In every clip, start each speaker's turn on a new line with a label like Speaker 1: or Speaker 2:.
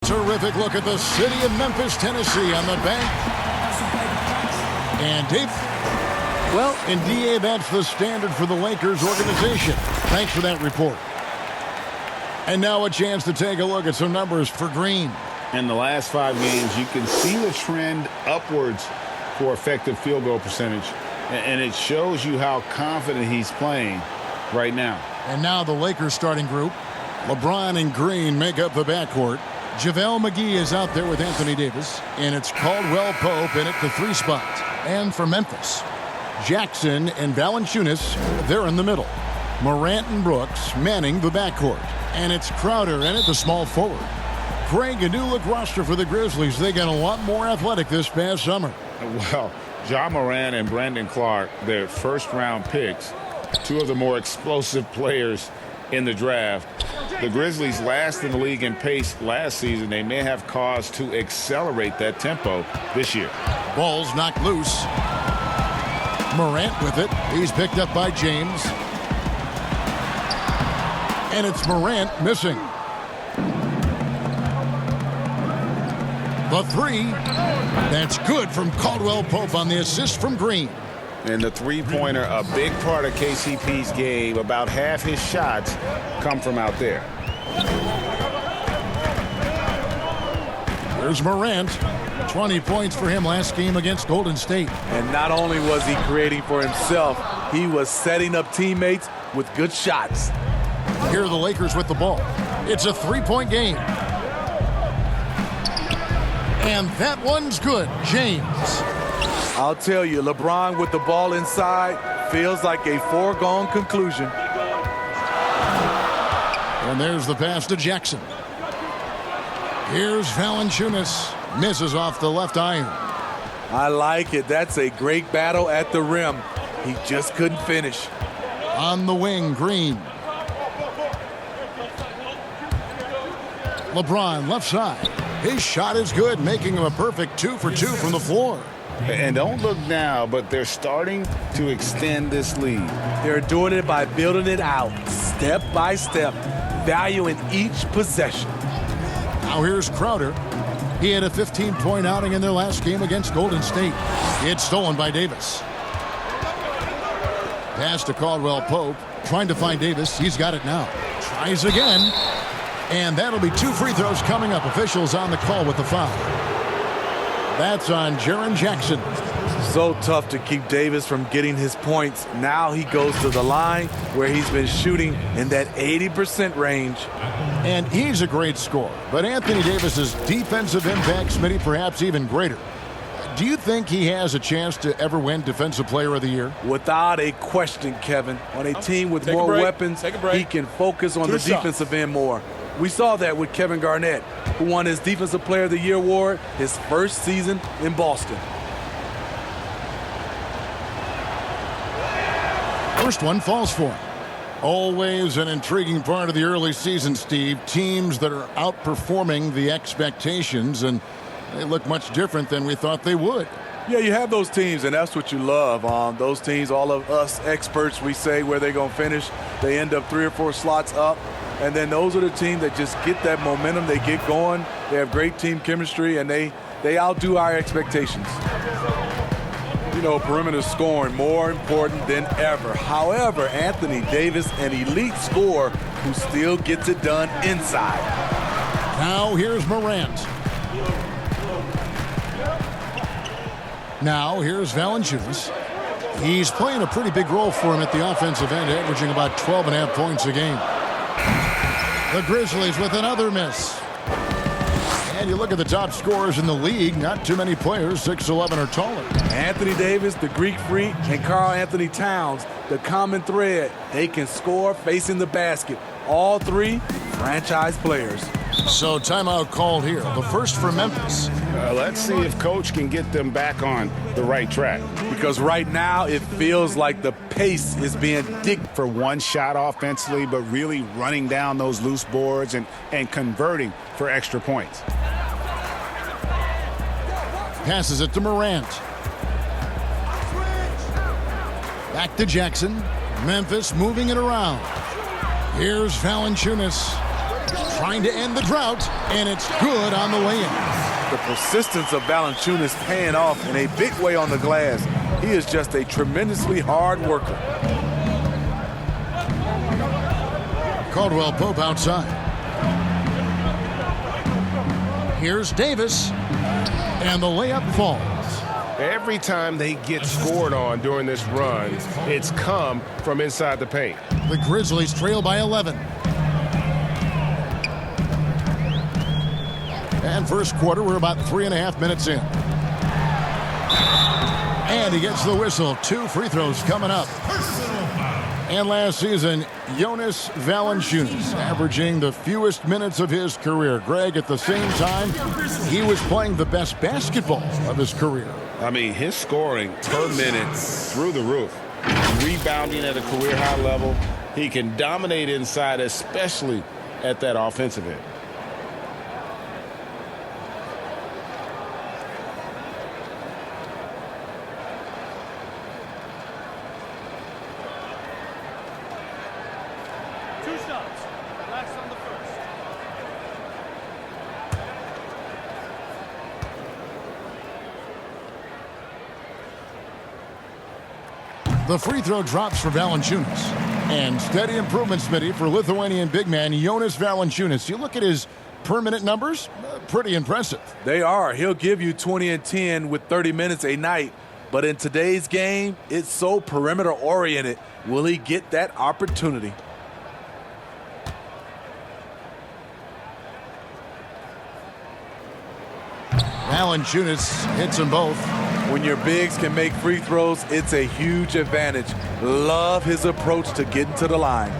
Speaker 1: Terrific look at the city of Memphis, Tennessee on the bank. And Dave. Well, in DA, that's the standard for the Lakers organization. Thanks for that report. And now a chance to take a look at some numbers for Green.
Speaker 2: In the last 5 games, you can see the trend upwards for effective field goal percentage. And it shows you how confident he's playing right now.
Speaker 1: And now the Lakers starting group. LeBron and Green make up the backcourt. JaVale McGee is out there with Anthony Davis. And it's Caldwell Pope in at the 3 spot. And for Memphis, Jackson and Valanciunas, they're in the middle. Morant and Brooks manning the backcourt. And it's Crowder in at the small forward. Greg, a new look roster for the Grizzlies. They got a lot more athletic this past summer.
Speaker 2: Well, Ja Morant and Brandon Clark, their first-round picks, 2 of the more explosive players in the draft. The Grizzlies last in the league in pace last season. They may have cause to accelerate that tempo this year.
Speaker 1: Ball's knocked loose. Morant with it. He's picked up by James. And it's Morant missing. The 3. That's good from Caldwell Pope on the assist from Green.
Speaker 2: And the three-pointer, a big part of KCP's game. About half his shots come from out there.
Speaker 1: There's Morant. 20 points for him last game against Golden State.
Speaker 3: And not only was he creating for himself, he was setting up teammates with good shots.
Speaker 1: Here are the Lakers with the ball. It's a 3-point game. And that one's good. James.
Speaker 3: I'll tell you, LeBron with the ball inside feels like a foregone conclusion.
Speaker 1: And there's the pass to Jackson. Here's Valanciunas. Misses off the left iron.
Speaker 3: I like it. That's a great battle at the rim. He just couldn't finish.
Speaker 1: On the wing, Green. LeBron left side. His shot is good, making him a perfect 2 for 2 from the floor.
Speaker 2: And don't look now, but they're starting to extend this lead.
Speaker 3: They're doing it by building it out, step by step, valuing each possession.
Speaker 1: Now here's Crowder. He had a 15-point outing in their last game against Golden State. It's stolen by Davis. Pass to Caldwell Pope. Trying to find Davis. He's got it now. Tries again. And that'll be 2 free throws coming up. Officials on the call with the foul. That's on Jaren Jackson.
Speaker 3: So tough to keep Davis from getting his points. Now he goes to the line where he's been shooting in that 80% range.
Speaker 1: And he's a great scorer. But Anthony Davis's defensive impact, Smitty, perhaps even greater. Do you think he has a chance to ever win Defensive Player of the Year?
Speaker 3: Without a question, Kevin. On a team with more weapons, he can focus on the defensive end more. We saw that with Kevin Garnett, who won his Defensive Player of the Year award his first season in Boston.
Speaker 1: First one falls for him. Always an intriguing part of the early season, Steve. Teams that are outperforming the expectations, and they look much different than we thought they would.
Speaker 3: Yeah, you have those teams, and that's what you love. Those teams, all of us experts, we say where they're going to finish. They end up 3 or 4 slots up. And then those are the teams that just get that momentum. They get going. They have great team chemistry, and they outdo our expectations. You know, perimeter scoring more important than ever. However, Anthony Davis, an elite scorer who still gets it done inside.
Speaker 1: Now here's Morant. Now here's Valanciunas. He's playing a pretty big role for him at the offensive end, averaging about 12.5 points a game. The Grizzlies with another miss. And you look at the top scorers in the league, not too many players 6'11" or taller.
Speaker 3: Anthony Davis, the Greek Freak, and Karl Anthony Towns, the common thread. They can score facing the basket. All 3 franchise players.
Speaker 1: So timeout called here. The first for Memphis.
Speaker 2: Let's see if Coach can get them back on the right track.
Speaker 3: Because right now it feels like the pace is being dictated.
Speaker 2: For one shot offensively, but really running down those loose boards and converting for extra points.
Speaker 1: Passes it to Morant. Back to Jackson. Memphis moving it around. Here's Valanciunas. trying to end the drought, and it's good on the way in.
Speaker 3: The persistence of Valanciunas paying off in a big way on the glass. He is just a tremendously hard worker.
Speaker 1: Caldwell Pope outside. Here's Davis, and the layup falls.
Speaker 4: Every time they get scored on during this run, it's come from inside the paint.
Speaker 1: The Grizzlies trail by 11. And first quarter, we're about 3.5 minutes in. And he gets the whistle. 2 free throws coming up. And last season, Jonas Valanciunas averaging the fewest minutes of his career. Greg, at the same time, he was playing the best basketball of his career.
Speaker 2: I mean, his scoring per minute through the roof. Rebounding at a career high level. He can dominate inside, especially at that offensive end.
Speaker 1: The free throw drops for Valanciunas. And steady improvement, Smitty, for Lithuanian big man Jonas Valanciunas. You look at his per-minute numbers, pretty impressive.
Speaker 3: They are. He'll give you 20 and 10 with 30 minutes a night. But in today's game, it's so perimeter-oriented. Will he get that opportunity?
Speaker 1: Valanciunas hits them both.
Speaker 3: When your bigs can make free throws, it's a huge advantage. Love his approach to getting to the line.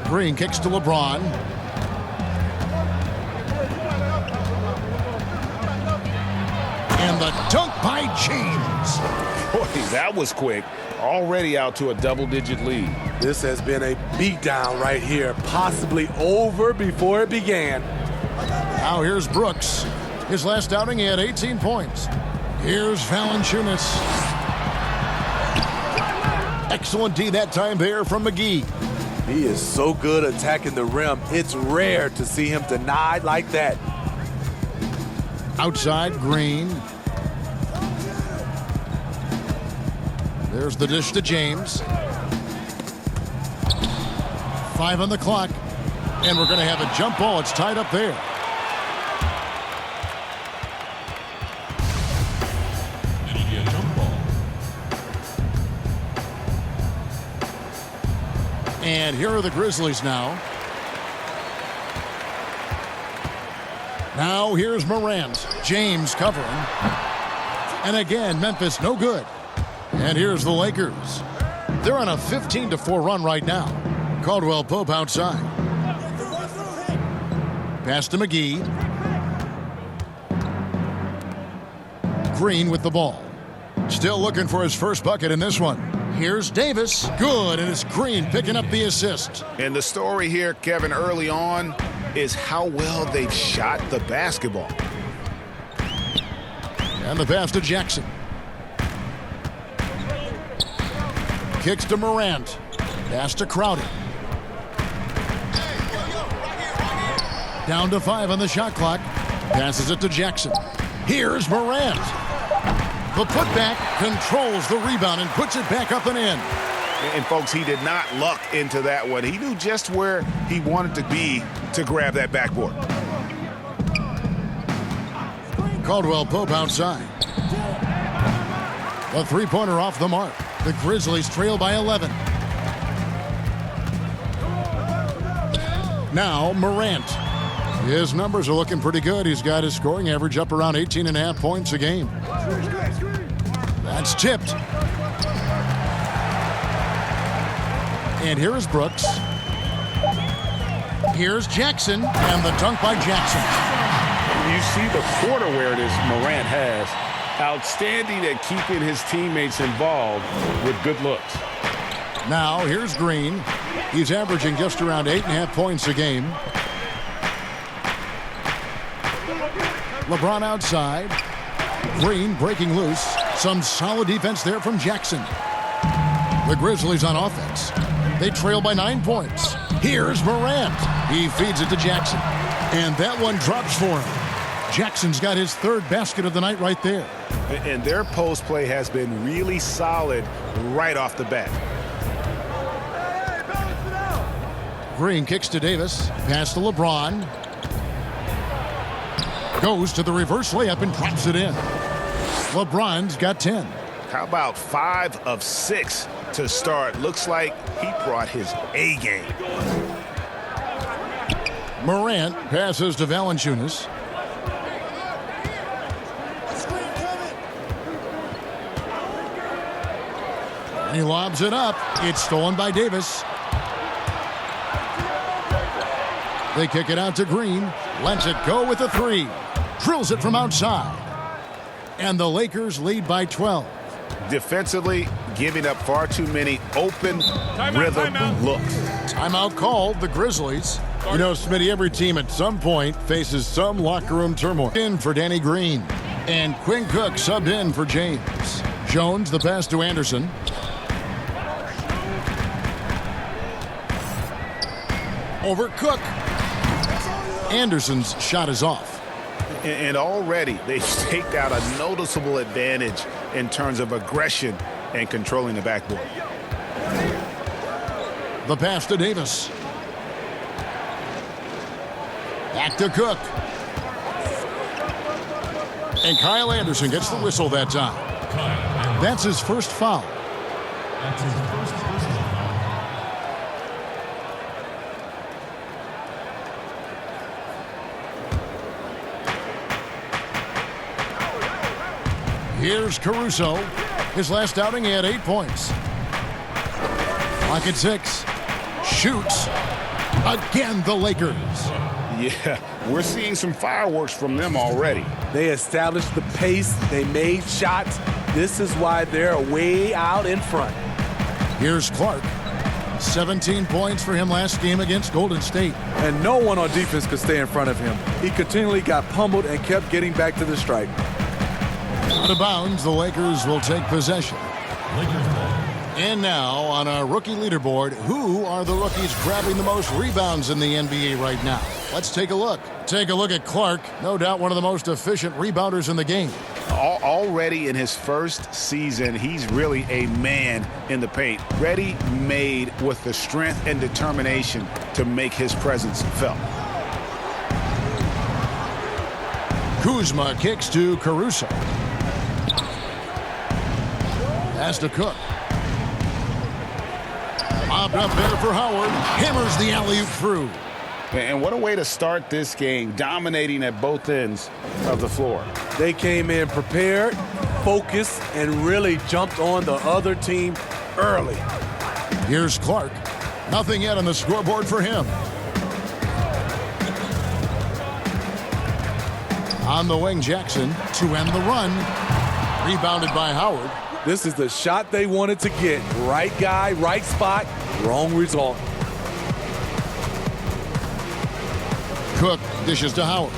Speaker 1: Green kicks to LeBron. And the dunk by James.
Speaker 2: Boy, that was quick. Already out to a double-digit lead.
Speaker 3: This has been a beatdown right here, possibly over before it began.
Speaker 1: Now here's Brooks. His last outing, he had 18 points. Here's Valanciunas. Excellent D that time there from McGee.
Speaker 3: He is so good attacking the rim. It's rare to see him denied like that.
Speaker 1: Outside, Green. There's the dish to James. 5 on the clock. And we're going to have a jump ball. It's tied up there. And here are the Grizzlies now. Now here's Morant. James covering. And again, Memphis no good. And here's the Lakers. They're on a 15-4 run right now. Caldwell Pope outside. Pass to McGee. Green with the ball. Still looking for his first bucket in this one. Here's Davis. Good, and it's Green picking up the assist.
Speaker 2: And the story here, Kevin, early on is how well they've shot the basketball.
Speaker 1: And the pass to Jackson. Kicks to Morant. Pass to Crowder. Down to 5 on the shot clock. Passes it to Jackson. Here's Morant. The putback controls the rebound and puts it back up and in.
Speaker 2: And folks, he did not luck into that one. He knew just where he wanted to be to grab that backboard.
Speaker 1: Caldwell Pope outside. The three-pointer off the mark. The Grizzlies trail by 11. Now Morant. His numbers are looking pretty good. He's got his scoring average up around 18.5 points a game. That's tipped. And here is Brooks. Here's Jackson, and the dunk by Jackson.
Speaker 2: You see the court awareness Morant has. Outstanding at keeping his teammates involved with good looks.
Speaker 1: Now here's Green. He's averaging just around 8.5 points a game. LeBron outside. Green breaking loose. Some solid defense there from Jackson. The Grizzlies on offense. They trail by 9 points. Here's Morant. He feeds it to Jackson. And that one drops for him. Jackson's got his third basket of the night right there.
Speaker 4: And their post play has been really solid right off the bat.
Speaker 1: Green kicks to Davis. Pass to LeBron. Goes to the reverse layup and drops it in. LeBron's got 10.
Speaker 4: How about 5 of 6 to start? Looks like he brought his A game.
Speaker 1: Morant passes to Valanciunas. He lobs it up. It's stolen by Davis. They kick it out to Green. Lets it go with a 3. Drills it from outside. And the Lakers lead by 12.
Speaker 4: Defensively, giving up far too many open rhythm looks.
Speaker 1: Timeout called, the Grizzlies. You know, Smitty, every team at some point faces some locker room turmoil. In for Danny Green. And Quinn Cook subbed in for James. Jones, the pass to Anderson. Over Cook. Anderson's shot is off.
Speaker 4: And already they've staked out a noticeable advantage in terms of aggression and controlling the backboard.
Speaker 1: The pass to Davis. Back to Cook. And Kyle Anderson gets the whistle that time. That's his first foul. Here's Caruso. His last outing, he had 8 points. Clock at 6. Shoots. Again, the Lakers.
Speaker 2: Yeah, we're seeing some fireworks from them already.
Speaker 3: They established the pace. They made shots. This is why they're way out in front.
Speaker 1: Here's Clark. 17 points for him last game against Golden State.
Speaker 3: And no one on defense could stay in front of him. He continually got pummeled and kept getting back to the stripe.
Speaker 1: Out of bounds, the Lakers will take possession. And now on our rookie leaderboard, who are the rookies grabbing the most rebounds in the NBA right now? Let's take a look. Take a look at Clark. No doubt one of the most efficient rebounders in the game.
Speaker 4: Already in his first season, he's really a man in the paint. Ready-made with the strength and determination to make his presence felt.
Speaker 1: Kuzma kicks to Caruso. Pass to Cook. Mobbed up there for Howard. Hammers the alley-oop through.
Speaker 2: And what a way to start this game, dominating at both ends of the floor.
Speaker 3: They came in prepared, focused, and really jumped on the other team early.
Speaker 1: Here's Clark. Nothing yet on the scoreboard for him. On the wing, Jackson to end the run. Rebounded by Howard.
Speaker 3: This is the shot they wanted to get. Right guy, right spot, wrong result.
Speaker 1: Cook dishes to Howard.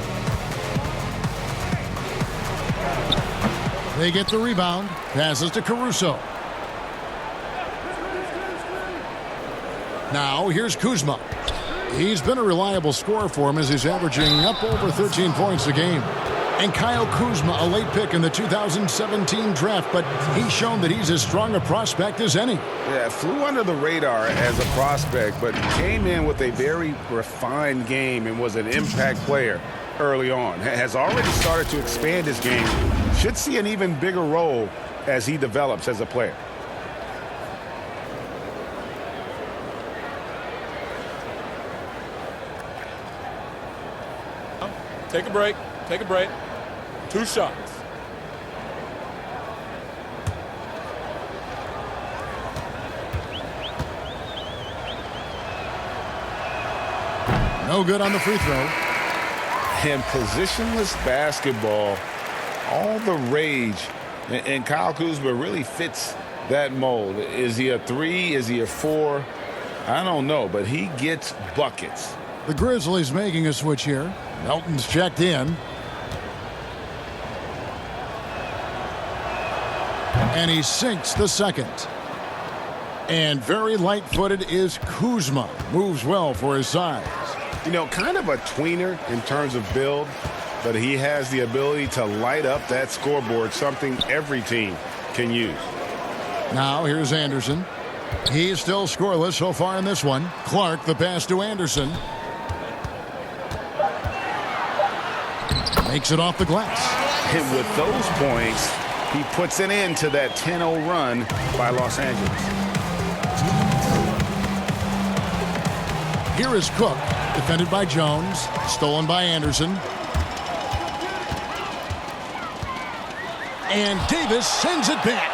Speaker 1: They get the rebound. Passes to Caruso. Now here's Kuzma. He's been a reliable scorer for him as he's averaging up over 13 points a game. And Kyle Kuzma, a late pick in the 2017 draft, but he's shown that he's as strong a prospect as any.
Speaker 2: Yeah, flew under the radar as a prospect, but came in with a very refined game and was an impact player early on. Has already started to expand his game. Should see an even bigger role as he develops as a player.
Speaker 5: Take a break. Take a break. 2 shots.
Speaker 1: No good on the free throw.
Speaker 2: And positionless basketball, all the rage. And Kyle Kuzma really fits that mold. Is he a 3? Is he a 4? I don't know, but he gets buckets.
Speaker 1: The Grizzlies making a switch here. Melton's checked in. And he sinks the second. And very light-footed is Kuzma. Moves well for his size.
Speaker 4: You know, kind of a tweener in terms of build, but he has the ability to light up that scoreboard, something every team can use.
Speaker 1: Now here's Anderson. He's still scoreless so far in this one. Clark, the pass to Anderson. Makes it off the glass.
Speaker 4: And with those points, he puts an end to that 10-0 run by Los Angeles.
Speaker 1: Here is Cook, defended by Jones, stolen by Anderson. And Davis sends it back.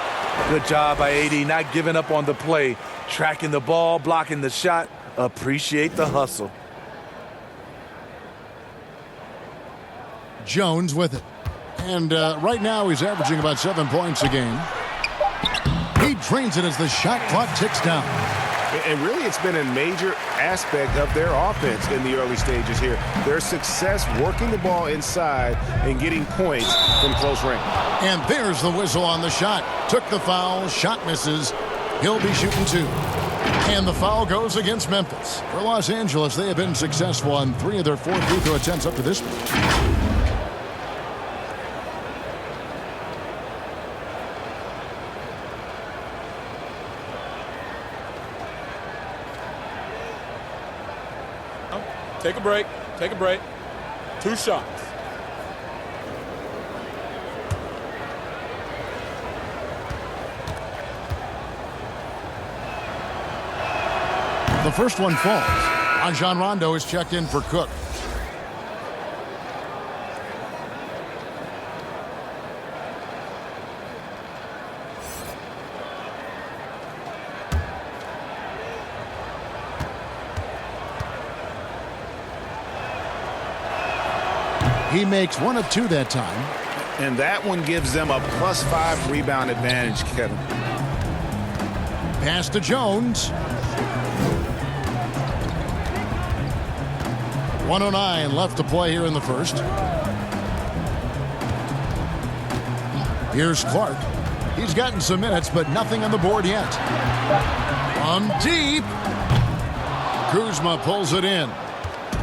Speaker 3: Good job by AD, not giving up on the play. Tracking the ball, blocking the shot. Appreciate the hustle.
Speaker 1: Jones with it. And right now he's averaging about 7 points a game. He drains it as the shot clock ticks down.
Speaker 4: And really, it's been a major aspect of their offense in the early stages here. Their success working the ball inside and getting points from close range.
Speaker 1: And there's the whistle on the shot. Took the foul, shot misses. He'll be shooting 2. And the foul goes against Memphis. For Los Angeles, they have been successful on 3 of their 4 free throw attempts up to this point.
Speaker 5: Take a break. Take a break. 2 shots.
Speaker 1: The first one falls. Rajon Rondo is checked in for Cook. He makes 1 of 2 that time.
Speaker 4: And that one gives them a +5 rebound advantage, Kevin.
Speaker 1: Pass to Jones. 1:09 left to play here in the first. Here's Clark. He's gotten some minutes, but nothing on the board yet. From deep. Kuzma pulls it in.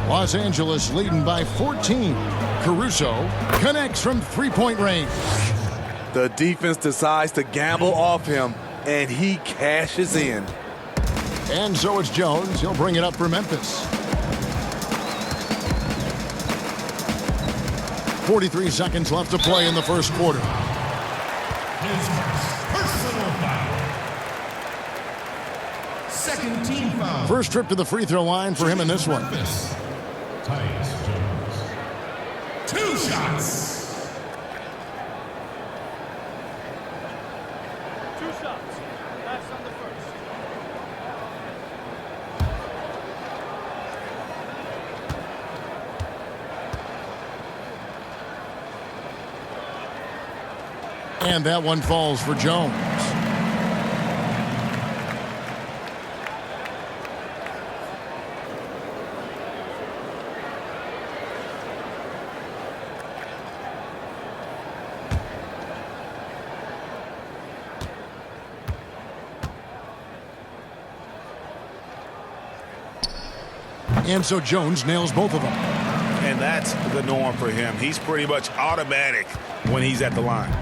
Speaker 1: Los Angeles leading by 14. Caruso connects from 3-point range.
Speaker 3: The defense decides to gamble off him, and he cashes in.
Speaker 1: And so it's Jones. He'll bring it up for Memphis. 43 seconds left to play in the first quarter.
Speaker 6: His personal foul. Second team foul.
Speaker 1: First trip to the free throw line for him in this one.
Speaker 6: Memphis. Tyus Jones. 2 shots.
Speaker 7: 2 shots. That's on the first.
Speaker 1: And that one falls for Jones. And so Jones nails both of them.
Speaker 4: And that's the norm for him. He's pretty much automatic when he's at the line.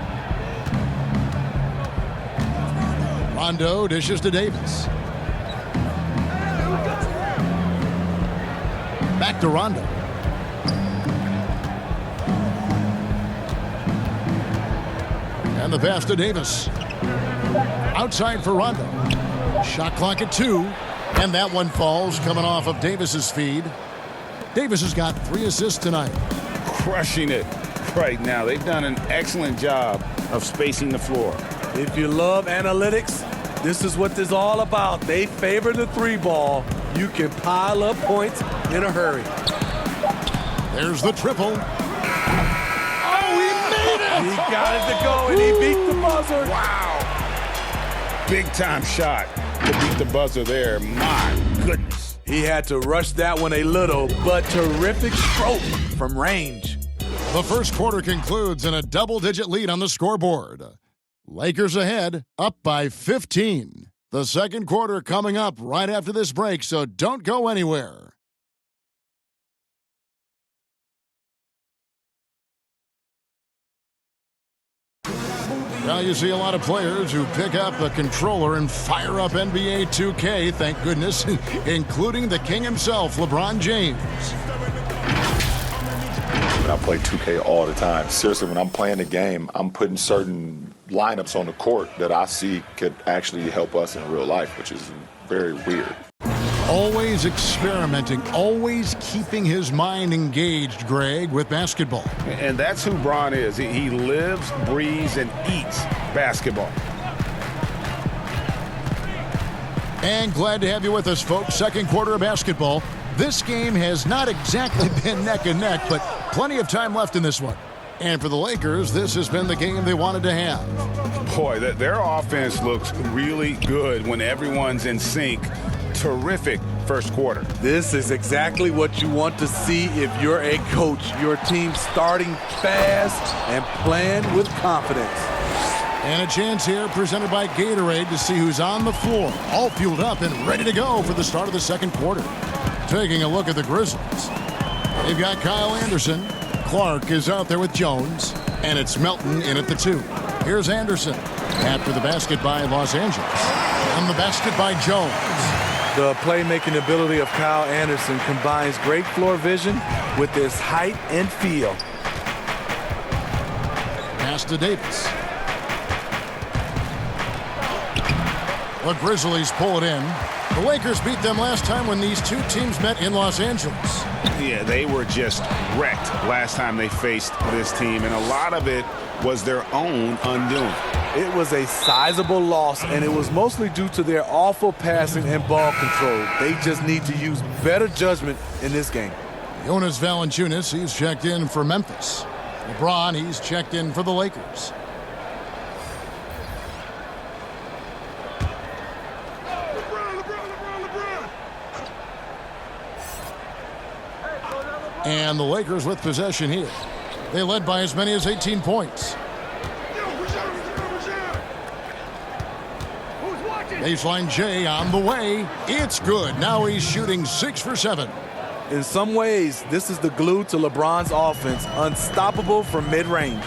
Speaker 1: Rondo dishes to Davis. Back to Rondo. And the pass to Davis. Outside for Rondo. Shot clock at 2. And that one falls coming off of Davis's feed. Davis has got 3 assists tonight.
Speaker 4: Crushing it right now. They've done an excellent job of spacing the floor.
Speaker 3: If you love analytics, this is what this is all about. They favor the 3 ball. You can pile up points in a hurry.
Speaker 1: There's the triple. Oh, he made it!
Speaker 3: He got it to go, and he beat the buzzer.
Speaker 4: Wow. Big time shot to beat the buzzer there. My goodness.
Speaker 3: He had to rush that one a little, but terrific stroke from range.
Speaker 1: The first quarter concludes in a double-digit lead on the scoreboard. Lakers ahead, up by 15. The second quarter coming up right after this break, so don't go anywhere. Now you see a lot of players who pick up a controller and fire up NBA 2K, thank goodness, including the king himself, LeBron James.
Speaker 8: I play 2K all the time. Seriously, when I'm playing the game, I'm putting certain lineups on the court that I see could actually help us in real life, which is very weird.
Speaker 1: Always experimenting, always keeping his mind engaged, Greg, with basketball.
Speaker 2: And that's who Bron is. He lives, breathes, and eats basketball.
Speaker 1: And glad to have you with us, folks. Second quarter of basketball. This game has not exactly been neck and neck, but plenty of time left in this one. And for the Lakers, this has been the game they wanted to have.
Speaker 2: Boy, their offense looks really good when everyone's in sync. Terrific first quarter.
Speaker 3: This is exactly what you want to see if you're a coach. Your team starting fast and playing with confidence.
Speaker 1: And a chance here presented by Gatorade to see who's on the floor, all fueled up and ready to go for the start of the second quarter. Taking a look at the Grizzlies. They've got Kyle Anderson. Clark is out there with Jones, and it's Melton in at the 2. Here's Anderson after the basket by Los Angeles. And the basket by Jones.
Speaker 3: The playmaking ability of Kyle Anderson combines great floor vision with his height and feel.
Speaker 1: Pass to Davis. The Grizzlies pull it in. The Lakers beat them last time when these two teams met in Los Angeles.
Speaker 2: Yeah, they were just wrecked last time they faced this team, and a lot of it was their own undoing.
Speaker 3: It was a sizable loss, and it was mostly due to their awful passing and ball control. They just need to use better judgment in this game.
Speaker 1: Jonas Valanciunas, he's checked in for Memphis. LeBron, he's checked in for the Lakers. And the Lakers with possession here. They led by as many as 18 points. Baseline J on the way. It's good. Now he's shooting 6 for 7.
Speaker 3: In some ways, this is the glue to LeBron's offense. Unstoppable from mid-range.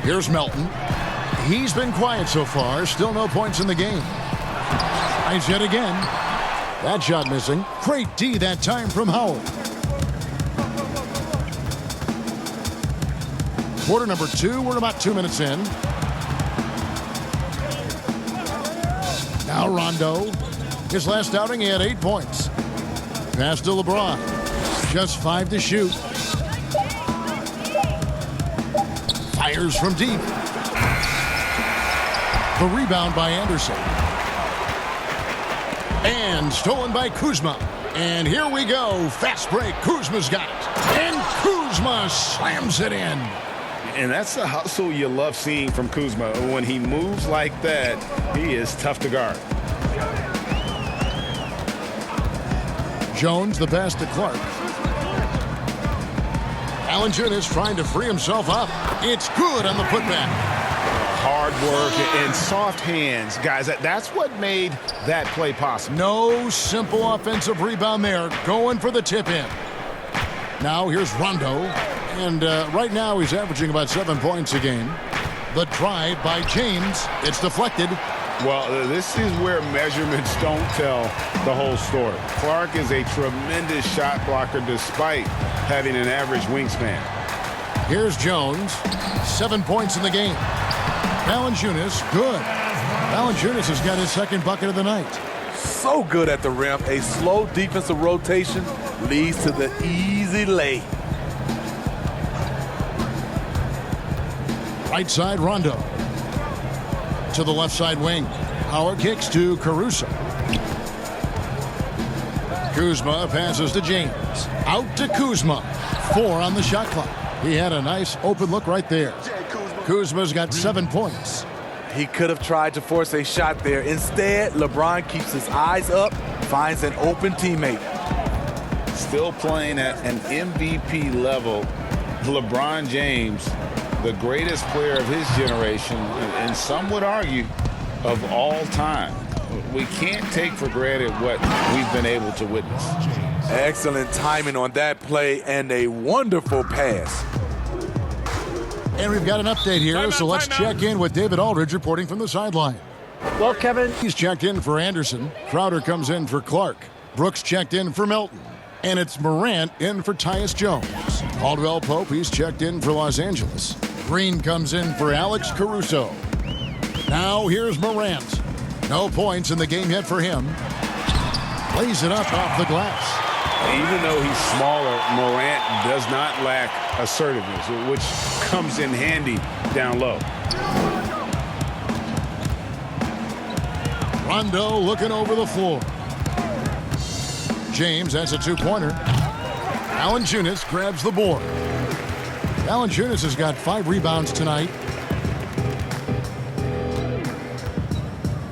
Speaker 1: Here's Melton. He's been quiet so far. Still no points in the game. Tries yet again. That shot missing. Great D that time from Howard. Quarter number 2. We're about 2 minutes in. Now Rondo. His last outing, he had 8 points. Pass to LeBron. Just 5 to shoot. Fires from deep. The rebound by Anderson. And stolen by Kuzma. And here we go. Fast break. Kuzma's got it. And Kuzma slams it in.
Speaker 2: And that's the hustle you love seeing from Kuzma. When he moves like that, he is tough to guard.
Speaker 1: Jones, the pass to Clark. Valanciunas trying to free himself up. It's good on the putback.
Speaker 2: Hard work and soft hands. Guys, that's what made that play possible.
Speaker 1: No simple offensive rebound there. Going for the tip-in. Now here's Rondo. And right now he's averaging about 7 points a game. The drive by James. It's deflected.
Speaker 2: Well, this is where measurements don't tell the whole story. Clark is a tremendous shot blocker despite having an average wingspan.
Speaker 1: Here's Jones. 7 points in the game. Valanciunas, good. Valanciunas has got his second bucket of the night.
Speaker 3: So good at the rim. A slow defensive rotation leads to the easy lay.
Speaker 1: Right side, Rondo. To the left side wing. Howard kicks to Caruso. Kuzma passes to James. Out to Kuzma. 4 on the shot clock. He had a nice open look right there. Kuzma's got 7 points.
Speaker 3: He could have tried to force a shot there. Instead, LeBron keeps his eyes up, finds an open teammate.
Speaker 2: Still playing at an MVP level, LeBron James the greatest player of his generation, and some would argue of all time. We can't take for granted what we've been able to witness.
Speaker 3: Excellent timing on that play and a wonderful pass.
Speaker 1: And we've got an update here, so let's check in with David Aldridge reporting from the sideline.
Speaker 7: Well, Kevin.
Speaker 1: He's checked in for Anderson. Crowder comes in for Clark. Brooks checked in for Melton. And it's Morant in for Tyus Jones. Caldwell Pope, he's checked in for Los Angeles. Green comes in for Alex Caruso. Now here's Morant. No points in the game yet for him. Lays it up off the glass.
Speaker 2: Even though he's smaller, Morant does not lack assertiveness, which comes in handy down low.
Speaker 1: Rondo looking over the floor. James has a two-pointer. Valanciunas grabs the board. Valanciunas has got 5 rebounds tonight.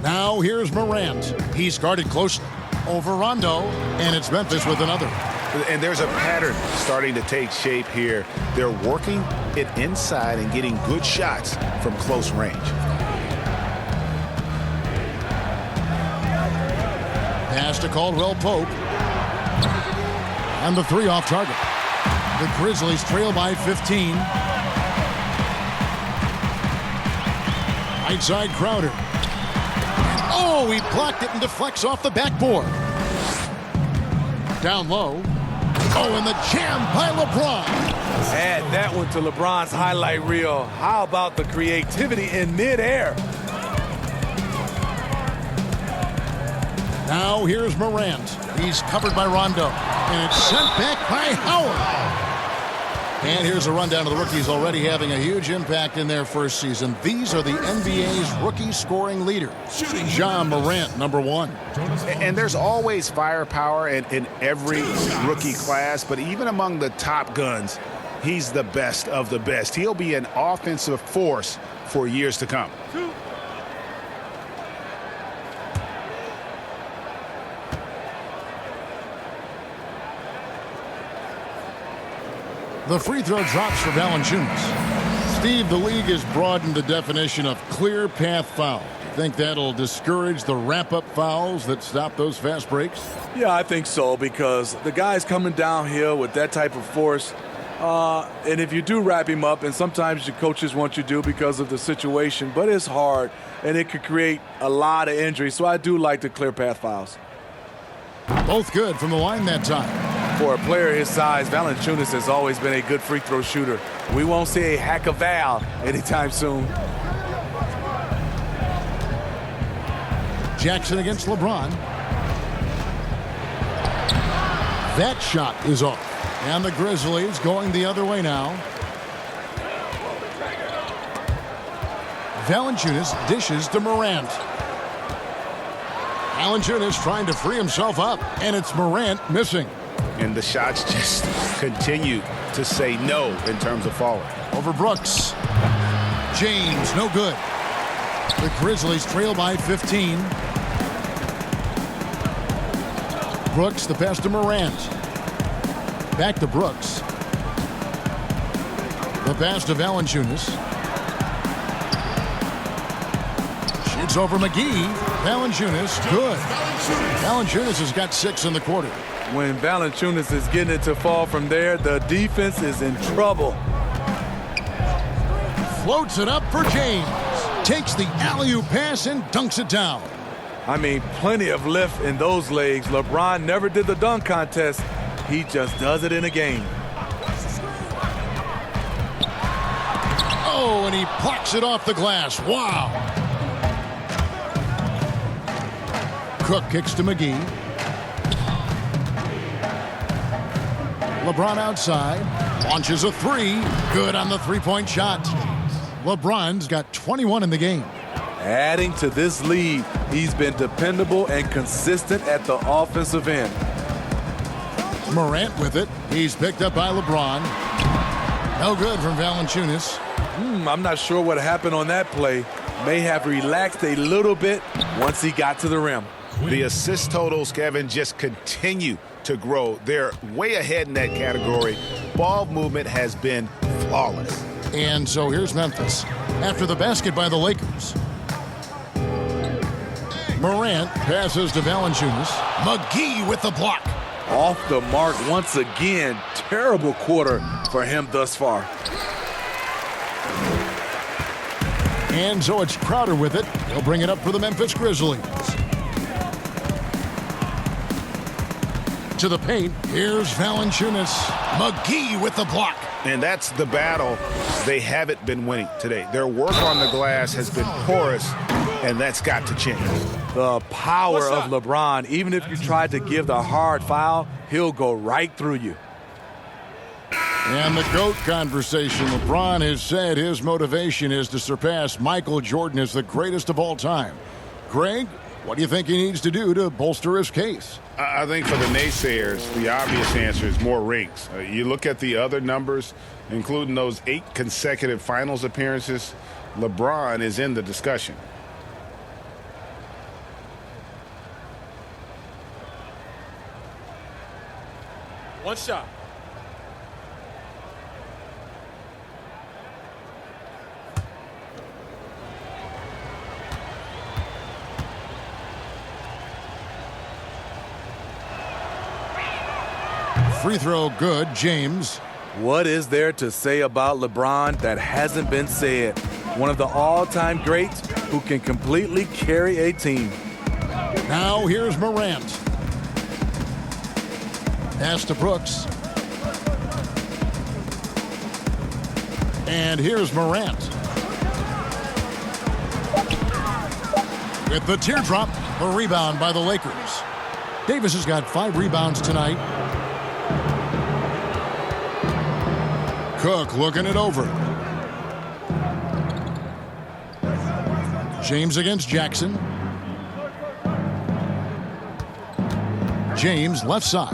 Speaker 1: Now here's Morant. He's guarded closely over Rondo, and it's Memphis with another.
Speaker 4: And there's a pattern starting to take shape here. They're working it inside and getting good shots from close range.
Speaker 1: Pass to Caldwell Pope. And the 3 off target. The Grizzlies trail by 15. Right side Crowder. Oh, he blocked it and deflects off the backboard. Down low. Oh, and the jam by LeBron.
Speaker 3: Add that one to LeBron's highlight reel. How about the creativity in midair?
Speaker 1: Now here's Morant. He's covered by Rondo. And it's sent back by Howard. And here's a rundown of the rookies already having a huge impact in their first season. These are the NBA's rookie scoring leaders. Ja Morant, number 1.
Speaker 4: And there's always firepower in every rookie class, but even among the top guns, he's the best of the best. He'll be an offensive force for years to come.
Speaker 1: The free throw drops for Valanciunas. Steve, the league has broadened the definition of clear path foul. You think that'll discourage the wrap-up fouls that stop those fast breaks?
Speaker 3: Yeah, I think so, because the guy's coming downhill with that type of force. And if you do wrap him up, and sometimes your coaches want you to because of the situation, but it's hard, and it could create a lot of injury. So I do like the clear path fouls.
Speaker 1: Both good from the line that time.
Speaker 3: For a player his size, Valanciunas has always been a good free throw shooter. We won't see a hack of Val anytime soon.
Speaker 1: Jackson against LeBron. That shot is off. And the Grizzlies going the other way now. Valanciunas dishes to Morant. Valanciunas trying to free himself up, and it's Morant missing.
Speaker 4: And the shots just continue to say no in terms of falling.
Speaker 1: Over Brooks. James, no good. The Grizzlies trail by 15. Brooks, the pass to Morant. Back to Brooks. The pass to Valanciunas. Shoots over McGee. Valanciunas, good. Valanciunas has got 6 in the quarter.
Speaker 3: When Valanciunas is getting it to fall from there, the defense is in trouble.
Speaker 1: Floats it up for James. Takes the alley-oop pass and dunks it down.
Speaker 3: I mean, plenty of lift in those legs. LeBron never did the dunk contest. He just does it in a game.
Speaker 1: Oh, and he plucks it off the glass. Wow. Cook kicks to McGee. LeBron outside. Launches a 3. Good on the three-point shot. LeBron's got 21 in the game.
Speaker 3: Adding to this lead, he's been dependable and consistent at the offensive end.
Speaker 1: Morant with it. He's picked up by LeBron. No good from Valanciunas.
Speaker 3: I'm not sure what happened on that play. May have relaxed a little bit once he got to the rim.
Speaker 4: The assist totals, Kevin, just continue to grow. They're way ahead in that category. Ball movement has been flawless.
Speaker 1: And so here's Memphis after the basket by the Lakers. Morant passes to Valanciunas. McGee with the block.
Speaker 3: Off the mark once again. Terrible quarter for him thus far.
Speaker 1: And so it's Crowder with it. He'll bring it up for the Memphis Grizzlies. To the paint, here's Valanciunas. McGee with the block.
Speaker 4: And that's the battle they haven't been winning today. Their work on the glass has been porous, and that's got to change.
Speaker 3: The power of LeBron. Even if you tried to give the hard foul, he'll go right through you.
Speaker 1: And the GOAT conversation. LeBron has said his motivation is to surpass Michael Jordan as the greatest of all time. Greg, what do you think he needs to do to bolster his case?
Speaker 2: I think for the naysayers, the obvious answer is more rings. You look at the other numbers, including those 8 consecutive finals appearances, LeBron is in the discussion.
Speaker 5: One shot.
Speaker 1: Free throw good, James.
Speaker 3: What is there to say about LeBron that hasn't been said? One of the all-time greats who can completely carry a team.
Speaker 1: Now here's Morant. Pass to Brooks. And here's Morant. With the teardrop, a rebound by the Lakers. Davis has got 5 rebounds tonight. Cook looking it over. James against Jackson. James left side.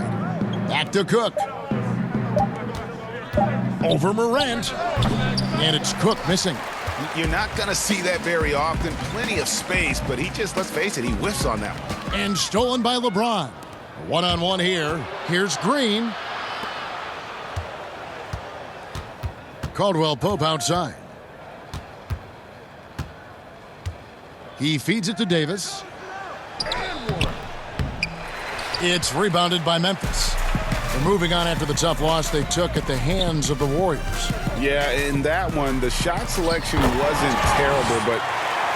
Speaker 1: Back to Cook. Over Morant. And it's Cook missing.
Speaker 4: You're not going to see that very often. Plenty of space, but he just, let's face it, he whiffs on that one.
Speaker 1: And stolen by LeBron. One-on-one here. Here's Green. Caldwell Pope outside. He feeds it to Davis. It's rebounded by Memphis. They're moving on after the tough loss they took at the hands of the Warriors.
Speaker 2: Yeah, in that one, the shot selection wasn't terrible, but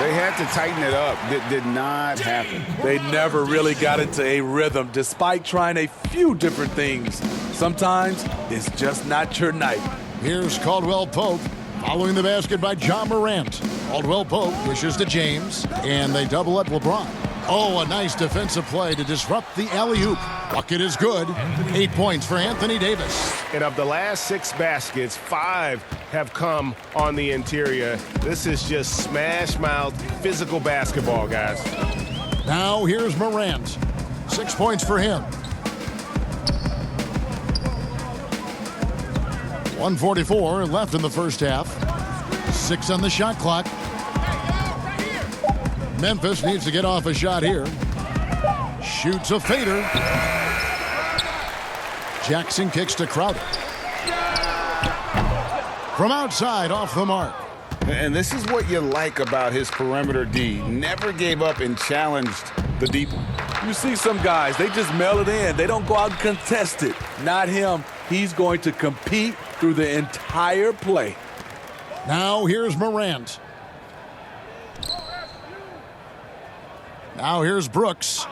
Speaker 2: they had to tighten it up. It did not happen.
Speaker 3: They never really got into a rhythm despite trying a few different things. Sometimes it's just not your night.
Speaker 1: Here's Caldwell Pope following the basket by John Morant. Caldwell Pope dishes to James, and they double up LeBron. Oh, a nice defensive play to disrupt the alley-oop. Bucket is good. 8 points for Anthony Davis.
Speaker 9: And of the last 6 baskets, 5 have come on the interior. This is just smash-mouth physical basketball, guys.
Speaker 1: Now here's Morant. 6 points for him. 1:44 left in the first half. 6 on the shot clock. Memphis needs to get off a shot here. Shoots a fader. Jackson kicks to Crowder. From outside, off the mark.
Speaker 2: And this is what you like about his perimeter D. Never gave up and challenged the deep one.
Speaker 3: You see some guys, they just mail it in. They don't go out and contest it. Not him. He's going to compete through the entire play.
Speaker 1: Now here's Morant. Now here's Brooks.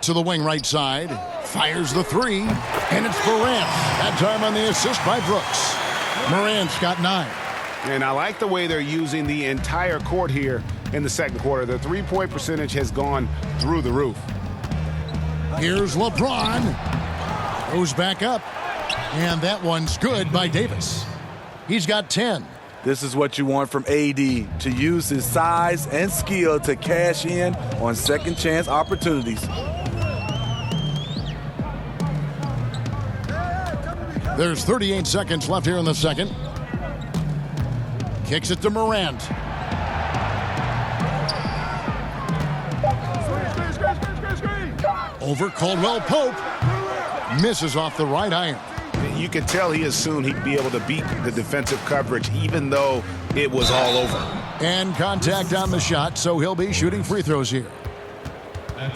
Speaker 1: To the wing right side. Fires the 3. And it's Morant. That time on the assist by Brooks. Morant's got 9.
Speaker 4: And I like the way they're using the entire court here in the second quarter. The three-point percentage has gone through the roof.
Speaker 1: Here's LeBron. Goes back up. And that one's good by Davis. He's got 10.
Speaker 3: This is what you want from AD, to use his size and skill to cash in on second chance opportunities.
Speaker 1: There's 38 seconds left here in the second. Kicks it to Morant. Over Caldwell Pope. Misses off the right iron.
Speaker 4: You could tell he assumed he'd be able to beat the defensive coverage even though it was all over.
Speaker 1: And contact on the shot, so he'll be shooting free throws here.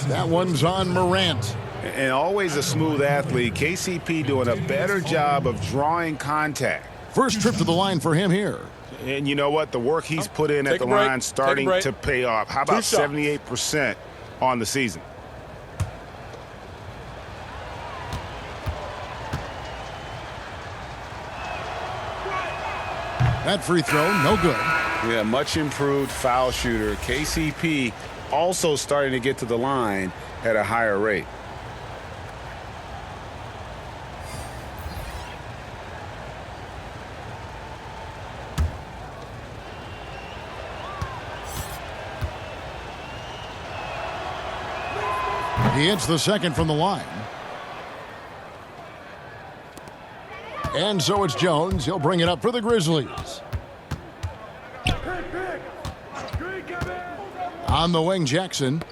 Speaker 1: That one's on Morant.
Speaker 4: And always a smooth athlete, KCP doing a better job of drawing contact.
Speaker 1: First trip to the line for him here.
Speaker 4: And you know what? The work he's put in at the line starting to pay off. How about 78% on the season?
Speaker 1: That free throw, no good.
Speaker 4: Yeah, much improved foul shooter. KCP also starting to get to the line at a higher rate.
Speaker 1: He hits the second from the line. And so it's Jones. He'll bring it up for the Grizzlies. On the wing, Jackson.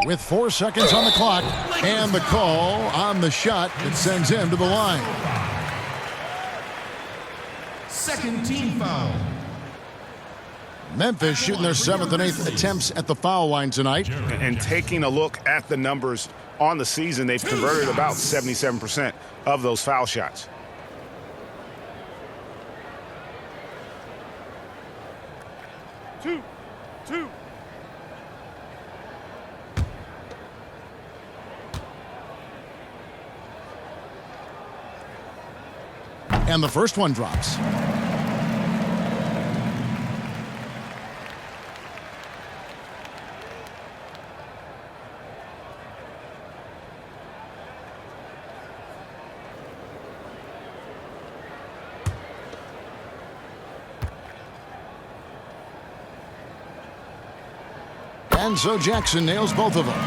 Speaker 1: With 4 seconds on the clock. And the call on the shot that sends him to the line.
Speaker 6: Second team foul.
Speaker 1: Memphis shooting their 7th and 8th attempts at the foul line tonight.
Speaker 4: And taking a look at the numbers on the season, they've converted about 77% of those foul shots.
Speaker 7: Two.
Speaker 1: And the first one drops. And so Jackson nails both of them.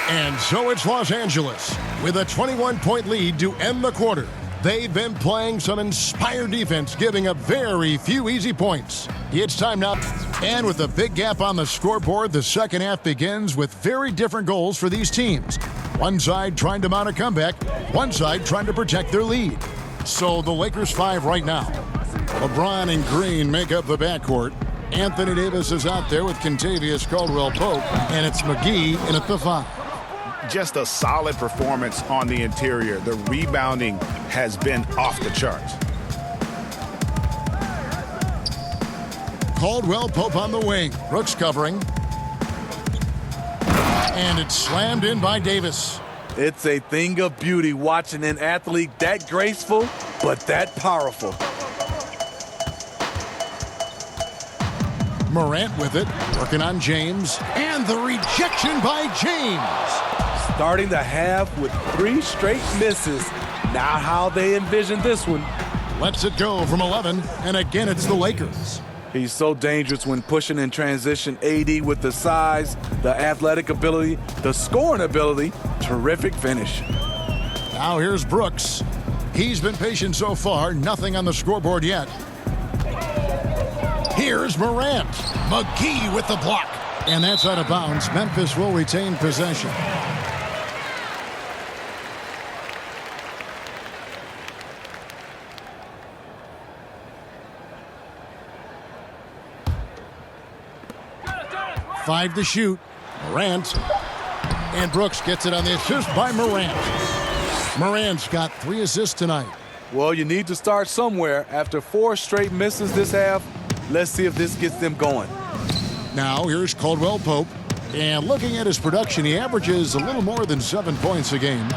Speaker 1: And so it's Los Angeles with a 21-point lead to end the quarter. They've been playing some inspired defense, giving up very few easy points. It's time now. And with a big gap on the scoreboard, the second half begins with very different goals for these teams. One side trying to mount a comeback, one side trying to protect their lead. So the Lakers 5 right now. LeBron and Green make up the backcourt. Anthony Davis is out there with Kentavious Caldwell-Pope, and it's McGee in at the 5.
Speaker 4: Just a solid performance on the interior. The rebounding has been off the charts.
Speaker 1: Caldwell-Pope on the wing. Brooks covering. And it's slammed in by Davis.
Speaker 3: It's a thing of beauty watching an athlete that graceful, but that powerful.
Speaker 1: Morant with it, working on James. And the rejection by James.
Speaker 3: Starting the half with 3 straight misses. Not how they envisioned this one.
Speaker 1: Lets it go from 11, and again it's the Lakers.
Speaker 3: He's so dangerous when pushing in transition. AD with the size, the athletic ability, the scoring ability. Terrific finish.
Speaker 1: Now here's Brooks. He's been patient so far. Nothing on the scoreboard yet. Here's Morant. McGee with the block. And that's out of bounds. Memphis will retain possession. Five to shoot. Morant. And Brooks gets it on the assist by Morant. Morant's got 3 assists tonight.
Speaker 3: Well, you need to start somewhere. After 4 straight misses this half, let's see if this gets them going.
Speaker 1: Now here's Caldwell-Pope. And looking at his production, he averages a little more than 7 points a game.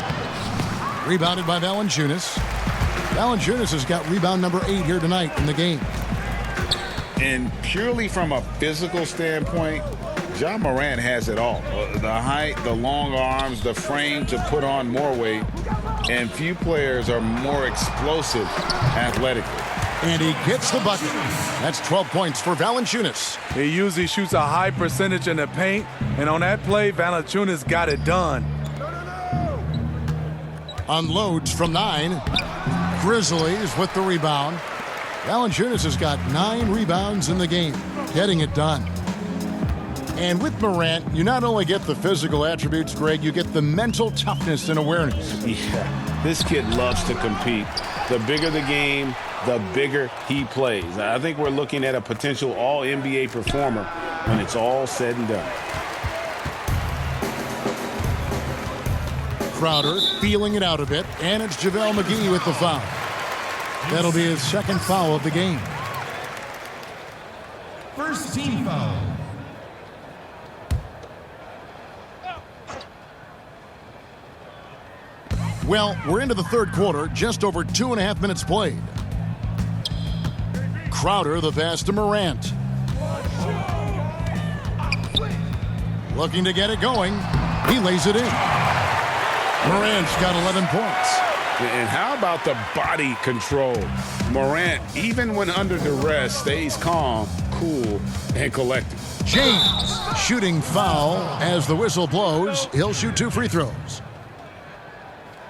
Speaker 1: Rebounded by Valanciunas. Valanciunas has got rebound number 8 here tonight in the game.
Speaker 2: And purely from a physical standpoint, Ja Morant has it all. The height, the long arms, the frame to put on more weight. And few players are more explosive athletically.
Speaker 1: And he gets the bucket. That's 12 points for Valanciunas.
Speaker 3: He usually shoots a high percentage in the paint. And on that play, Valanciunas got it done.
Speaker 1: Unloads from 9. Grizzlies with the rebound. Valanciunas has got 9 rebounds in the game, getting it done. And with Morant, you not only get the physical attributes, Greg, you get the mental toughness and awareness.
Speaker 4: Yeah, this kid loves to compete. The bigger the game, the bigger he plays. I think we're looking at a potential all-NBA performer when it's all said and done.
Speaker 1: Crowder feeling it out a bit, and it's JaVale McGee with the foul. That'll be his second foul of the game.
Speaker 6: First team foul.
Speaker 1: Well, we're into the third quarter, just over 2.5 minutes played. Crowder, the pass to Morant. Looking to get it going. He lays it in. Morant's got 11 points.
Speaker 4: And how about the body control? Morant, even when under duress, stays calm, cool, and collected.
Speaker 1: James shooting foul as the whistle blows. He'll shoot 2 free throws.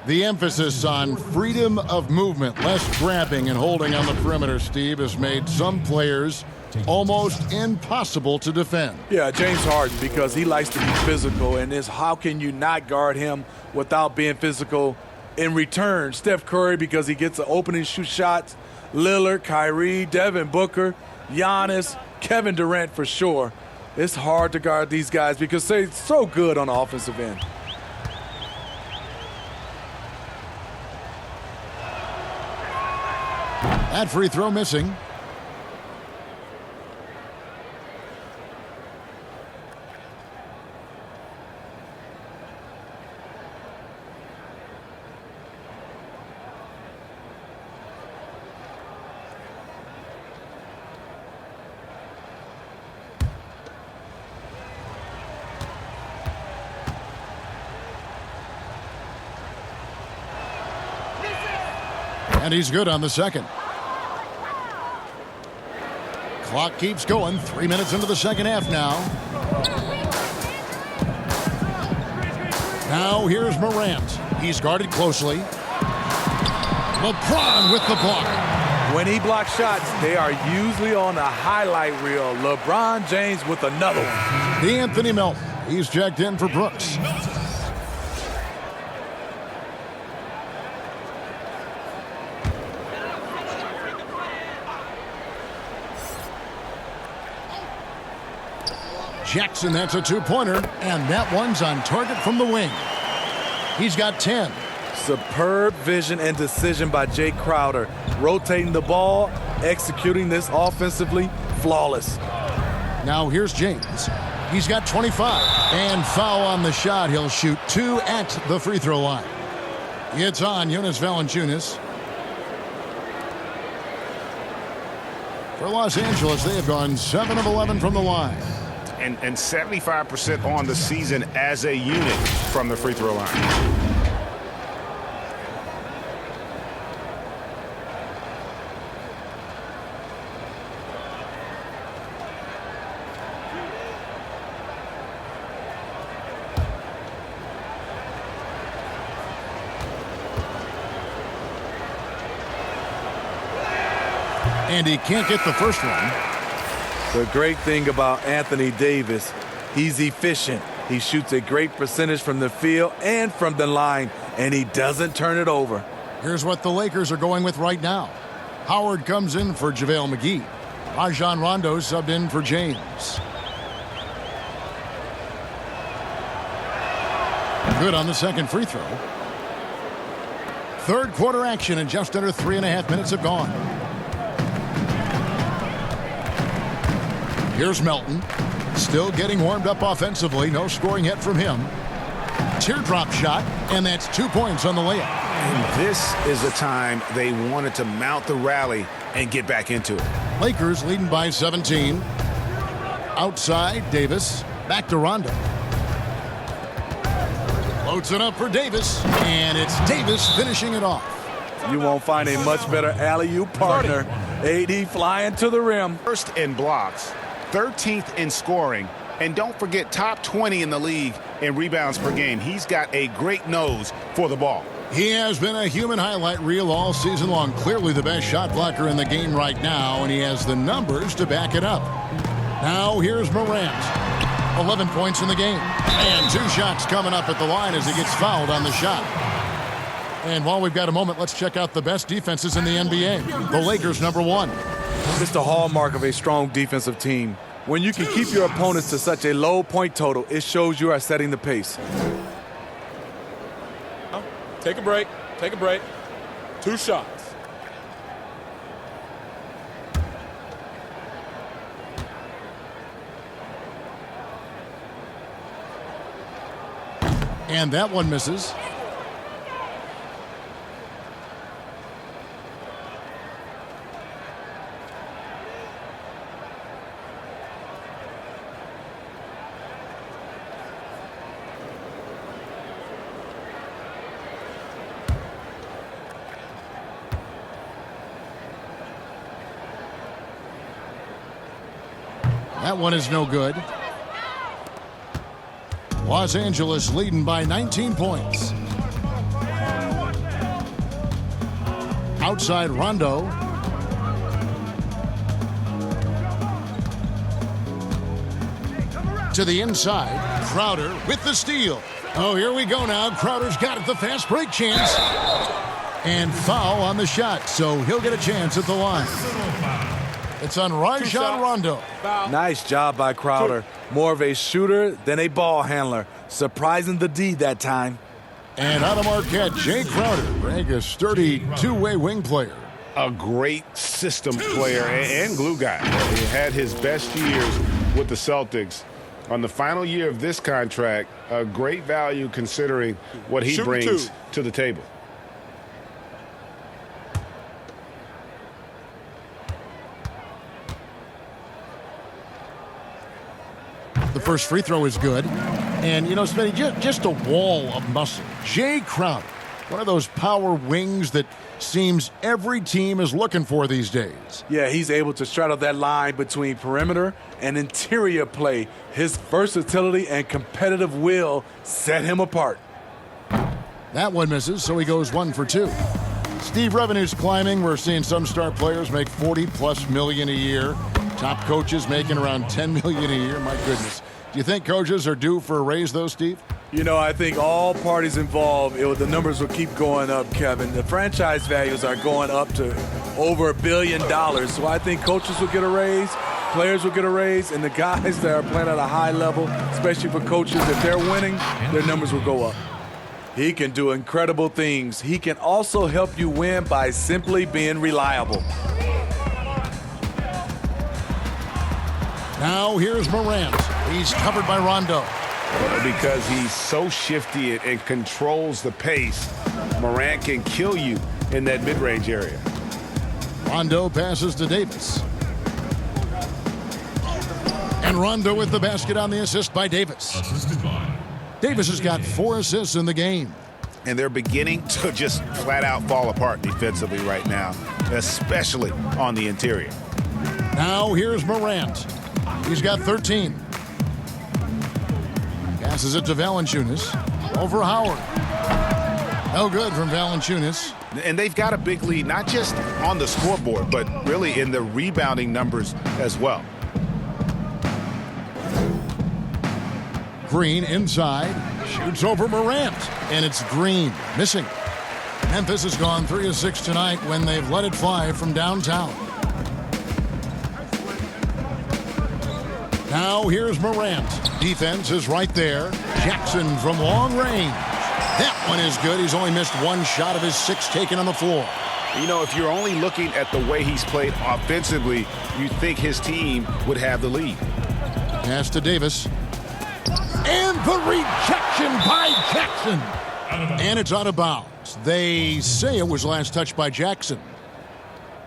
Speaker 1: The emphasis on freedom of movement, less grabbing and holding on the perimeter, Steve, has made some players almost impossible to defend.
Speaker 3: Yeah, James Harden, because he likes to be physical, and it's how can you not guard him without being physical in return. Steph Curry, because he gets the opening shoot shots. Lillard, Kyrie, Devin Booker, Giannis, Kevin Durant for sure. It's hard to guard these guys because they're so good on the offensive end.
Speaker 1: That free throw missing. And he's good on the second. Clock keeps going. 3 minutes into the second half now. Now here's Morant. He's guarded closely. LeBron with the block.
Speaker 3: When he blocks shots, they are usually on a highlight reel. LeBron James with another one.
Speaker 1: The Anthony Melton. He's checked in for Brooks. Jackson, that's a 2-pointer, and that one's on target from the wing. He's got 10.
Speaker 3: Superb vision and decision by Jay Crowder. Rotating the ball, executing this offensively, flawless.
Speaker 1: Now here's James. He's got 25. And foul on the shot. He'll shoot 2 at the free throw line. It's on Jonas Valanciunas. For Los Angeles, they have gone 7 of 11 from the line.
Speaker 4: And 75% on the season as a unit from the free throw line.
Speaker 1: And he can't get the first one.
Speaker 3: The great thing about Anthony Davis, he's efficient. He shoots a great percentage from the field and from the line, and he doesn't turn it over.
Speaker 1: Here's what the Lakers are going with right now. Howard comes in for JaVale McGee. Rajon Rondo subbed in for James. Good on the second free throw. Third quarter action, and just under 3.5 minutes have gone. Here's Melton. Still getting warmed up offensively. No scoring yet from him. Teardrop shot, and that's 2 points on the layup.
Speaker 4: And this is the time they wanted to mount the rally and get back into it.
Speaker 1: Lakers leading by 17. Outside, Davis. Back to Rondo. Floats it up for Davis, and it's Davis finishing it off.
Speaker 3: You won't find a much better alley-oop partner. AD flying to the rim.
Speaker 4: First in blocks, 13th in scoring, and don't forget top 20 in the league in rebounds per game. He's got a great nose for the ball.
Speaker 1: He has been a human highlight reel all season long. Clearly the best shot blocker in the game right now, and he has the numbers to back it up. Now here's Morant. 11 points in the game. And 2 shots coming up at the line as he gets fouled on the shot. And while we've got a moment, let's check out the best defenses in the NBA. The Lakers, number 1.
Speaker 3: It's the hallmark of a strong defensive team. When you can keep your opponents to such a low point total, it shows you are setting the pace.
Speaker 5: Take a break. Take a break. 2 shots.
Speaker 1: And that one misses. That one is no good. Los Angeles leading by 19 points. Outside Rondo. To the inside. Crowder with the steal. Oh, here we go now. Crowder's got it. The fast break chance. And foul on the shot. So he'll get a chance at the line. It's on Rajon Rondo.
Speaker 3: Nice job by Crowder. More of a shooter than a ball handler. Surprising the D that time.
Speaker 1: And out of Marquette, Jay Crowder, a sturdy two-way wing player.
Speaker 9: A great system player and glue guy. He had his best years with the Celtics. On the final year of this contract, a great value considering what he brings to the table.
Speaker 1: The first free throw is good. And, you know, Smitty, just a wall of muscle. Jay Crowder, one of those power wings that seems every team is looking for these days.
Speaker 3: Yeah, he's able to straddle that line between perimeter and interior play. His versatility and competitive will set him apart.
Speaker 1: That one misses, so he goes 1 for 2. Steve, revenue's climbing. We're seeing some star players make $40+ million a year. Top coaches making around $10 million a year. My goodness. Do you think coaches are due for a raise, though, Steve?
Speaker 3: You know, I think all parties involved, the numbers will keep going up, Kevin. The franchise values are going up to over $1 billion. So I think coaches will get a raise, players will get a raise, and the guys that are playing at a high level, especially for coaches, if they're winning, their numbers will go up. He can do incredible things. He can also help you win by simply being reliable.
Speaker 1: Now here's Morant. He's covered by Rondo.
Speaker 9: Because he's so shifty and controls the pace, Morant can kill you in that mid-range area.
Speaker 1: Rondo passes to Davis. And Rondo with the basket on the assist by Davis. Davis has got 4 assists in the game.
Speaker 4: And they're beginning to just flat out fall apart defensively right now, especially on the interior.
Speaker 1: Now here's Morant. He's got 13. Passes it to Valanciunas. Over Howard. No good from Valanciunas.
Speaker 4: And they've got a big lead, not just on the scoreboard, but really in the rebounding numbers as well.
Speaker 1: Green inside. Shoots over Morant. And it's Green. Missing. Memphis has gone 3 of 6 tonight when they've let it fly from downtown. Now here's Morant. Defense is right there. Jackson from long range. That one is good. He's only missed 1 shot of his 6 taken on the floor.
Speaker 4: You know, if you're only looking at the way he's played offensively, you think his team would have the lead.
Speaker 1: Pass to Davis. And the rejection by Jackson. And it's out of bounds. They say it was last touched by Jackson.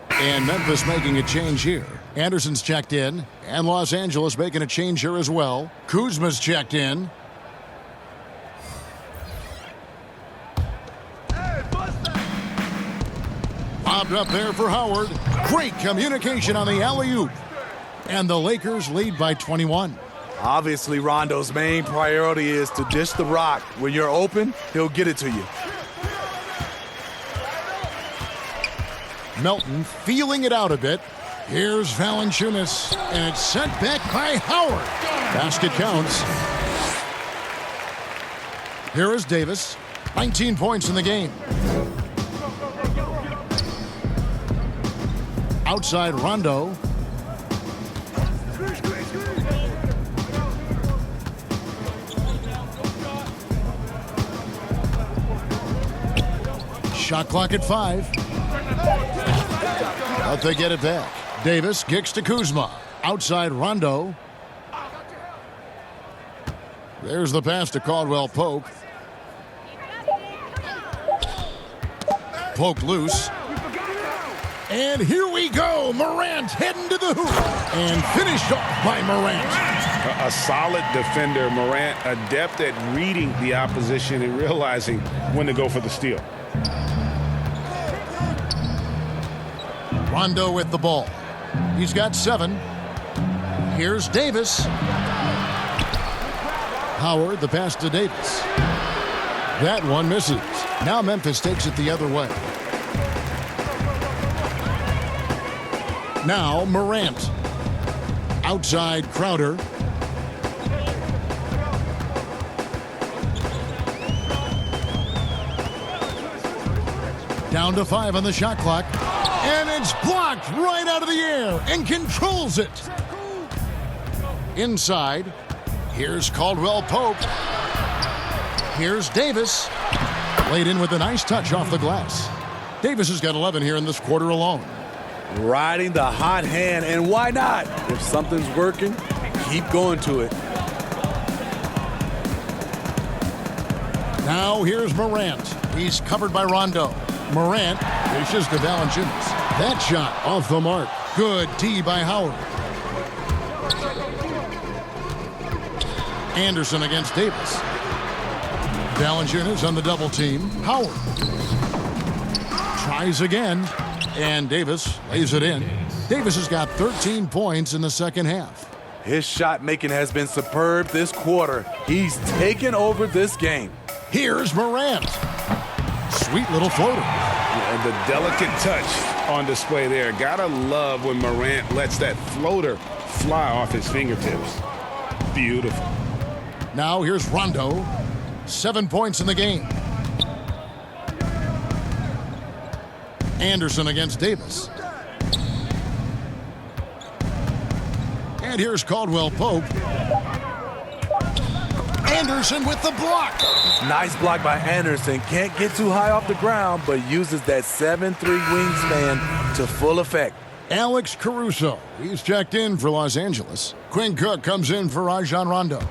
Speaker 1: And Memphis making a change here. Anderson's checked in. And Los Angeles making a change here as well. Kuzma's checked in. Lobbed up there for Howard. Great communication on the alley-oop. And the Lakers lead by 21.
Speaker 3: Obviously, Rondo's main priority is to dish the rock. When you're open, he'll get it to you.
Speaker 1: Melton feeling it out a bit. Here's Valanciunas, and it's sent back by Howard. Basket counts. Here is Davis. 19 points in the game. Outside Rondo. Shot clock at 5. But they get it back. Davis kicks to Kuzma. Outside Rondo. There's the pass to Caldwell Pope. Poke loose. And here we go. Morant heading to the hoop. And finished off by Morant.
Speaker 9: A solid defender. Morant adept at reading the opposition and realizing when to go for the steal.
Speaker 1: Rondo with the ball. He's got 7. Here's Davis. Howard, the pass to Davis. That one misses. Now Memphis takes it the other way. Now Morant. Outside Crowder. Down to 5 on the shot clock. And it's blocked right out of the air and controls it. Inside. Here's Caldwell Pope. Here's Davis. Laid in with a nice touch off the glass. Davis has got 11 here in this quarter alone.
Speaker 3: Riding the hot hand, and why not? If something's working, keep going to it.
Speaker 1: Now here's Morant. He's covered by Rondo. Morant dishes to Valanciunas. That shot off the mark. Good D by Howard. Anderson against Davis. Valanciunas on the double team. Howard tries again, and Davis lays it in. Davis has got 13 points in the second half.
Speaker 3: His shot making has been superb this quarter. He's taken over this game.
Speaker 1: Here's Morant. Sweet little floater.
Speaker 9: And the delicate touch on display there. Gotta love when Morant lets that floater fly off his fingertips. Beautiful.
Speaker 1: Now here's Rondo. 7 points in the game. Anderson against Davis. And here's Caldwell Pope. Anderson with the block.
Speaker 3: Nice block by Anderson. Can't get too high off the ground, but uses that 7'3" wingspan to full effect.
Speaker 1: Alex Caruso. He's checked in for Los Angeles. Quinn Cook comes in for Rajon Rondo.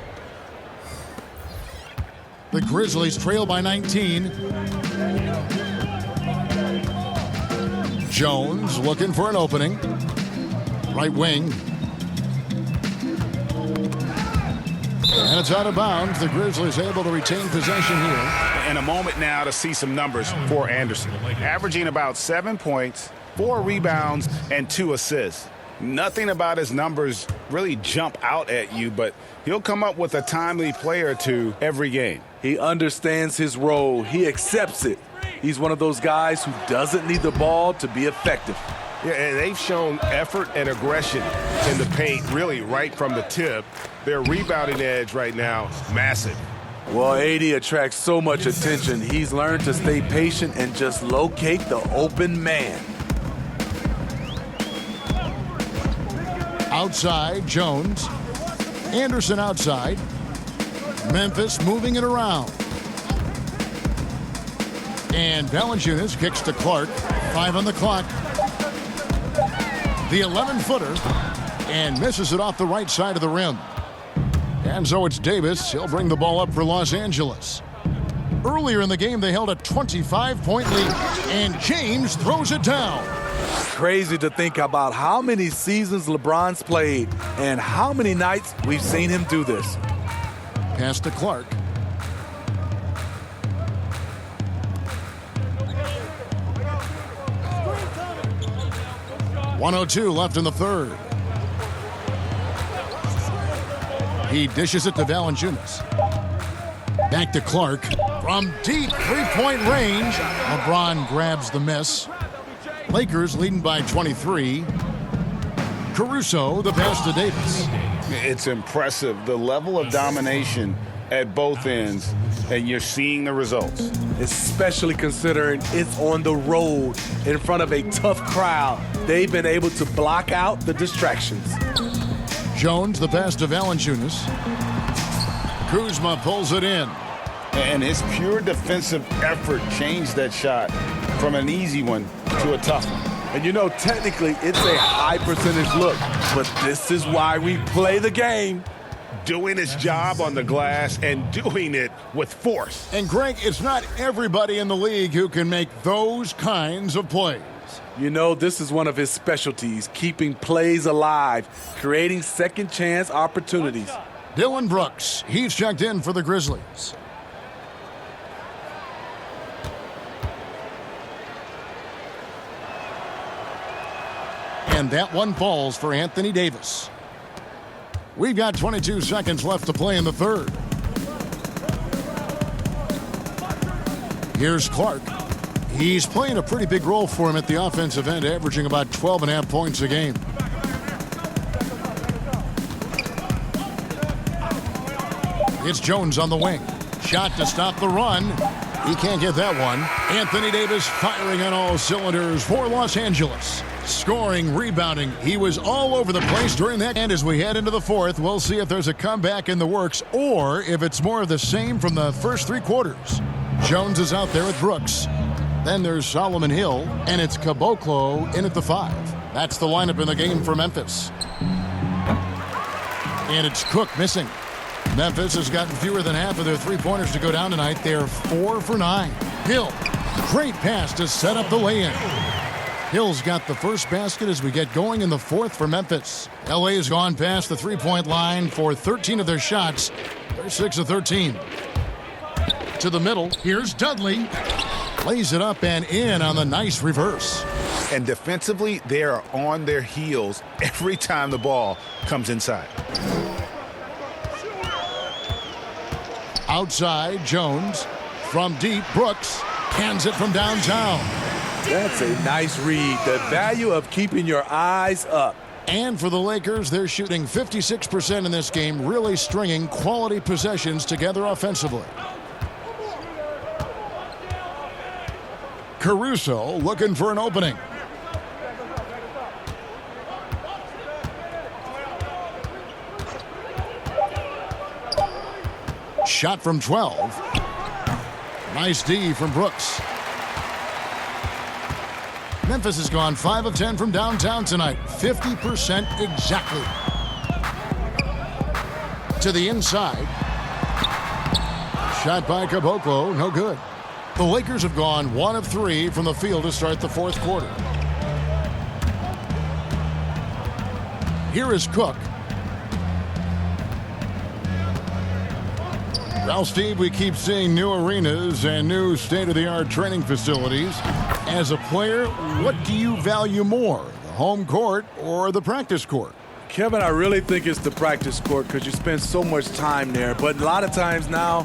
Speaker 1: The Grizzlies trail by 19. Jones looking for an opening. Right wing. And it's out of bounds. The Grizzlies able to retain possession here.
Speaker 4: And a moment now to see some numbers for Anderson. Averaging about 7 points, 4 rebounds, and 2 assists. Nothing about his numbers really jump out at you, but he'll come up with a timely play or two every game.
Speaker 3: He understands his role. He accepts it. He's one of those guys who doesn't need the ball to be effective.
Speaker 9: Yeah, and they've shown effort and aggression in the paint, really right from the tip. Their rebounding edge right now, massive.
Speaker 3: Well, AD attracts so much attention. He's learned to stay patient and just locate the open man.
Speaker 1: Outside, Jones. Anderson outside. Memphis moving it around. And Valanciunas kicks to Clark. 5 on the clock. The 11-footer. And misses it off the right side of the rim. And so it's Davis. He'll bring the ball up for Los Angeles. Earlier in the game, they held a 25-point lead. And James throws it down.
Speaker 3: Crazy to think about how many seasons LeBron's played and how many nights we've seen him do this.
Speaker 1: Pass to Clark. .102 left in the third. He dishes it to Valanciunas. Back to Clark. From deep three-point range, LeBron grabs the miss. Lakers leading by 23. Caruso, the pass to Davis.
Speaker 9: It's impressive, the level of domination at both ends, and you're seeing the results.
Speaker 3: Especially considering it's on the road in front of a tough crowd. They've been able to block out the distractions.
Speaker 1: Jones, the pass to Valanciunas. Kuzma pulls it in.
Speaker 9: And his pure defensive effort changed that shot from an easy one to a tough one.
Speaker 3: And you know, technically, it's a high percentage look, but this is why we play the game.
Speaker 9: Doing his job on the glass and doing it with force.
Speaker 1: And Greg, it's not everybody in the league who can make those kinds of plays.
Speaker 3: You know, this is one of his specialties, keeping plays alive, creating second chance opportunities.
Speaker 1: Dylan Brooks, he's checked in for the Grizzlies. And that one falls for Anthony Davis. We've got 22 seconds left to play in the third. Here's Clark. He's playing a pretty big role for him at the offensive end, averaging about 12.5 points a game. It's Jones on the wing. Shot to stop the run. He can't get that one. Anthony Davis firing on all cylinders for Los Angeles. Scoring, rebounding. He was all over the place during that. And as we head into the fourth, we'll see if there's a comeback in the works or if it's more of the same from the first three quarters. Jones is out there with Brooks. Then there's Solomon Hill, and it's Caboclo in at the 5. That's the lineup in the game for Memphis. And it's Cook missing. Memphis has gotten fewer than half of their three-pointers to go down tonight. They're 4 for 9. Hill, great pass to set up the lay-in. Hill's got the first basket as we get going in the fourth for Memphis. LA has gone past the three-point line for 13 of their shots. They're 6 of 13. To the middle, here's Dudley. Lays it up and in on the nice reverse.
Speaker 4: And defensively, they are on their heels every time the ball comes inside.
Speaker 1: Outside, Jones. From deep, Brooks. Hands it from downtown.
Speaker 3: That's a nice read. The value of keeping your eyes up.
Speaker 1: And for the Lakers, they're shooting 56% in this game, really stringing quality possessions together offensively. Caruso looking for an opening. Shot from 12. Nice D from Brooks. Memphis has gone 5 of 10 from downtown tonight. 50% exactly. To the inside. Shot by Caboclo, no good. The Lakers have gone 1 of 3 from the field to start the fourth quarter. Here is Cook. Well, Steve, we keep seeing new arenas and new state-of-the-art training facilities. As a player, what do you value more, the home court or the practice court?
Speaker 3: Kevin, I really think it's the practice court because you spend so much time there. But a lot of times now,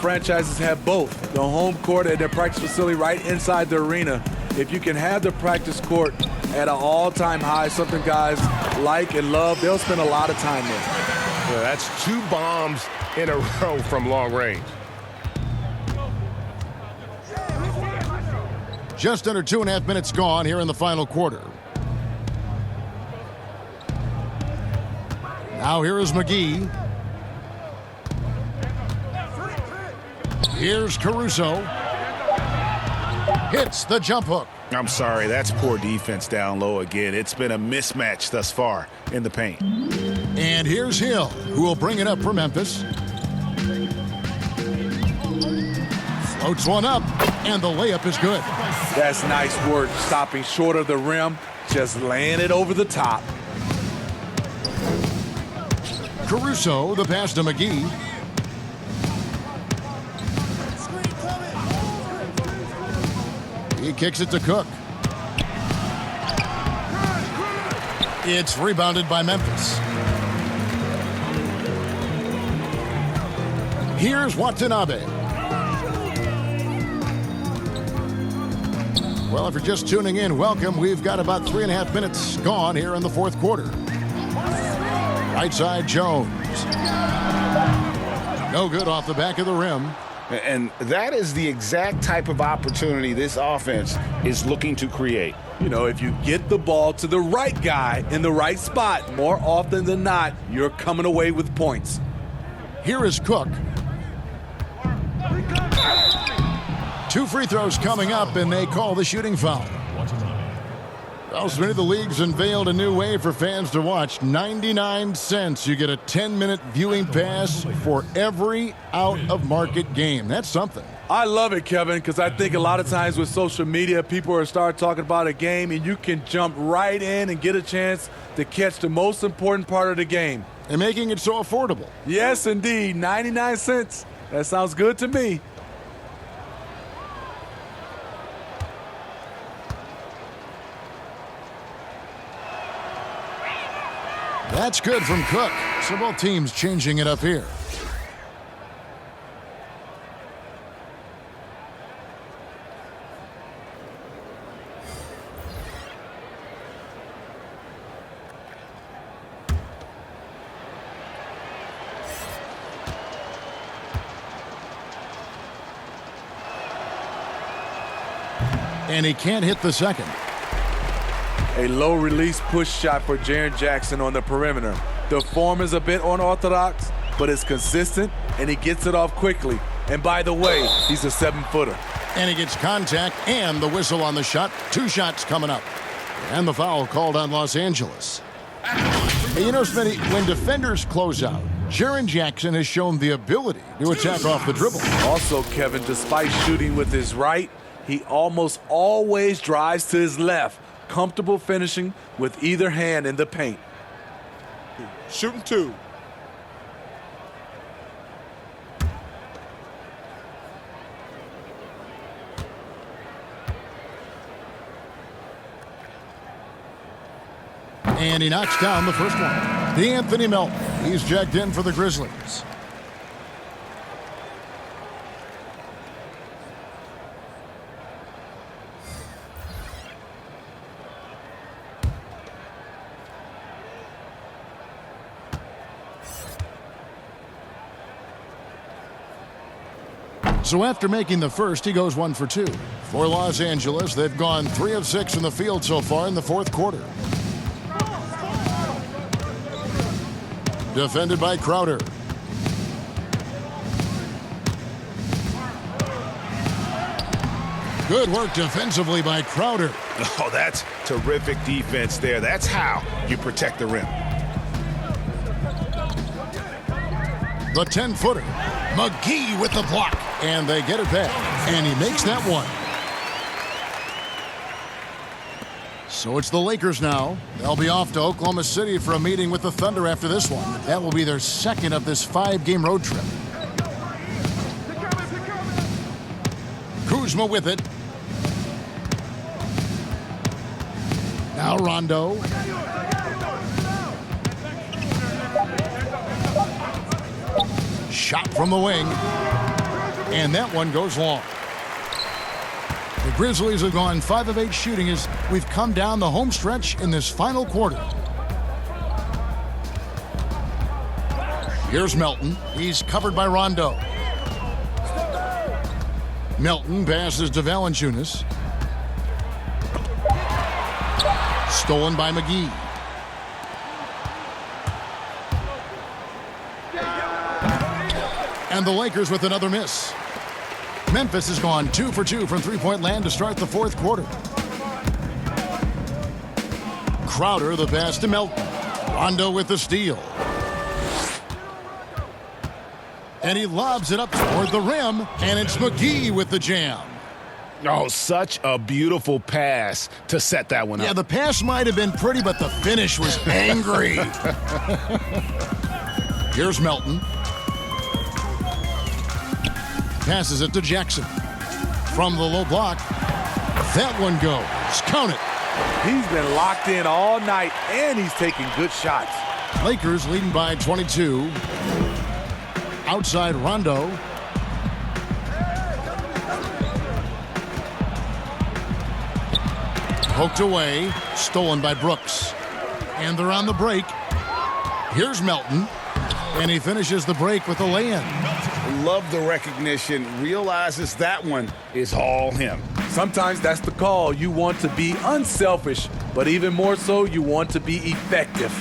Speaker 3: franchises have both, the home court and their practice facility right inside the arena. If you can have the practice court at an all-time high, something guys like and love, they'll spend a lot of time there.
Speaker 9: Yeah, that's 2 bombs in a row from long range.
Speaker 1: Just under 2.5 minutes gone here in the final quarter. Now here is McGee. Here's Caruso. Hits the jump hook.
Speaker 4: I'm sorry, that's poor defense down low again. It's been a mismatch thus far in the paint.
Speaker 1: And here's Hill, who will bring it up for Memphis. Floats one up, and the layup is good.
Speaker 3: That's nice work, stopping short of the rim, just laying it over the top.
Speaker 1: Caruso, the pass to McGee. He kicks it to Cook. It's rebounded by Memphis. Here's Watanabe. Well, if you're just tuning in, welcome. We've got about 3.5 minutes gone here in the fourth quarter. Right side, Jones. No good off the back of the rim.
Speaker 2: And that is the exact type of opportunity this offense is looking to create.
Speaker 3: You know, if you get the ball to the right guy in the right spot, more often than not, you're coming away with points.
Speaker 1: Here is Cook. 2 free throws coming up, and they call the shooting foul. Well, so many of the leagues unveiled a new way for fans to watch. 99 cents. You get a 10-minute viewing pass for every out-of-market game. That's something.
Speaker 3: I love it, Kevin, because I think a lot of times with social media, people are start talking about a game, and you can jump right in and get a chance to catch the most important part of the game.
Speaker 1: And making it so affordable.
Speaker 3: Yes, indeed. 99 cents. That sounds good to me.
Speaker 1: That's good from Cook. So both teams changing it up here. And he can't hit the second.
Speaker 3: A low-release push shot for Jaren Jackson on the perimeter. The form is a bit unorthodox, but it's consistent, and he gets it off quickly. And by the way, he's a 7-footer.
Speaker 1: And he gets contact and the whistle on the shot. 2 shots coming up. And the foul called on Los Angeles. You know, Smitty, when defenders close out, Jaren Jackson has shown the ability to attack off the dribble.
Speaker 3: Also, Kevin, despite shooting with his right, he almost always drives to his left. Comfortable finishing with either hand in the paint.
Speaker 5: Shooting 2.
Speaker 1: And he knocks down the first one. D'Anthony Melton. He's jacked in for the Grizzlies. So after making the first, he goes 1 for 2. For Los Angeles, they've gone 3 of 6 from the field so far in the fourth quarter. Defended by Crowder. Good work defensively by Crowder.
Speaker 4: Oh, that's terrific defense there. That's how you protect the rim.
Speaker 1: The 10-footer. McGee with the block. And they get it back. And he makes that one. So it's the Lakers now. They'll be off to Oklahoma City for a meeting with the Thunder after this one. That will be their second of this 5-game road trip. Kuzma with it. Now Rondo. Shot from the wing. And that one goes long. The Grizzlies have gone 5 of 8 shooting as we've come down the home stretch in this final quarter. Here's Melton. He's covered by Rondo. Melton passes to Valanciunas. Stolen by McGee. And the Lakers with another miss. Memphis has gone 2 for 2 from three-point land to start the fourth quarter. Crowder the pass to Melton. Rondo with the steal. And he lobs it up toward the rim, and it's McGee with the jam.
Speaker 4: Oh, such a beautiful pass to set that one up.
Speaker 1: Yeah, the pass might have been pretty, but the finish was angry. Here's Melton. Passes it to Jackson. From the low block. That one goes. Count it.
Speaker 3: He's been locked in all night, and he's taking good shots.
Speaker 1: Lakers leading by 22. Outside Rondo. Poked away, stolen by Brooks. And they're on the break. Here's Melton, and he finishes the break with a lay-in.
Speaker 4: Love the recognition, realizes that one is all him.
Speaker 3: Sometimes that's the call. You want to be unselfish, but even more so, you want to be effective.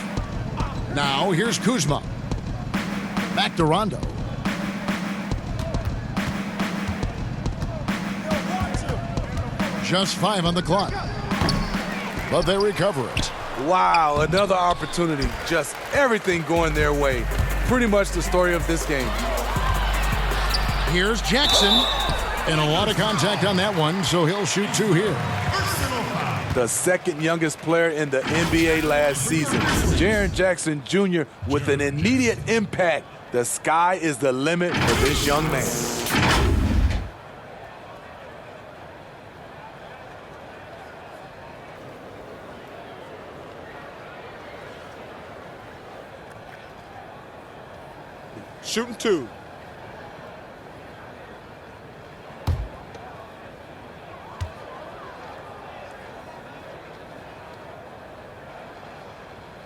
Speaker 1: Now, here's Kuzma. Back to Rondo. Just 5 on the clock. But they recover it.
Speaker 3: Wow, another opportunity. Just everything going their way. Pretty much the story of this game.
Speaker 1: Here's Jackson. And a lot of contact on that one, so he'll shoot 2 here.
Speaker 3: The second youngest player in the NBA last season. Jaren Jackson Jr. with an immediate impact. The sky is the limit for this young man.
Speaker 5: Shooting 2.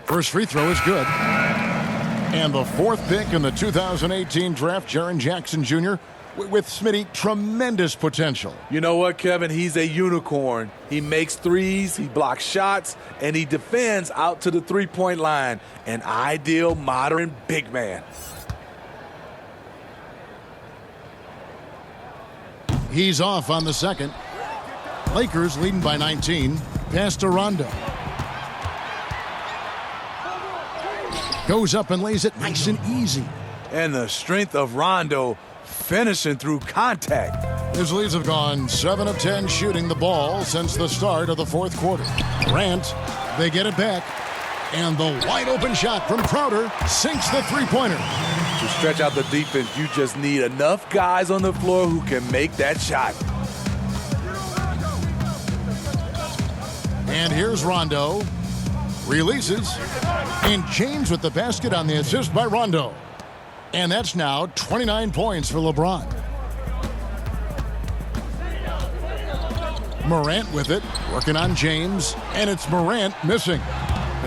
Speaker 1: First free throw is good. And the 4th pick in the 2018 draft, Jaren Jackson Jr. with Smitty, tremendous potential.
Speaker 3: You know what, Kevin? He's a unicorn. He makes threes, he blocks shots, and he defends out to the three-point line. An ideal modern big man.
Speaker 1: He's off on the second. Lakers leading by 19. Pass to Rondo. Goes up and lays it nice and easy.
Speaker 3: And the strength of Rondo finishing through contact.
Speaker 1: His leads have gone 7 of 10 shooting the ball since the start of the 4th quarter. Grant, they get it back. And the wide open shot from Crowder sinks the three-pointer.
Speaker 3: To stretch out the defense, you just need enough guys on the floor who can make that shot.
Speaker 1: And here's Rondo. Releases. And James with the basket on the assist by Rondo. And that's now 29 points for LeBron. Morant with it, working on James. And it's Morant missing.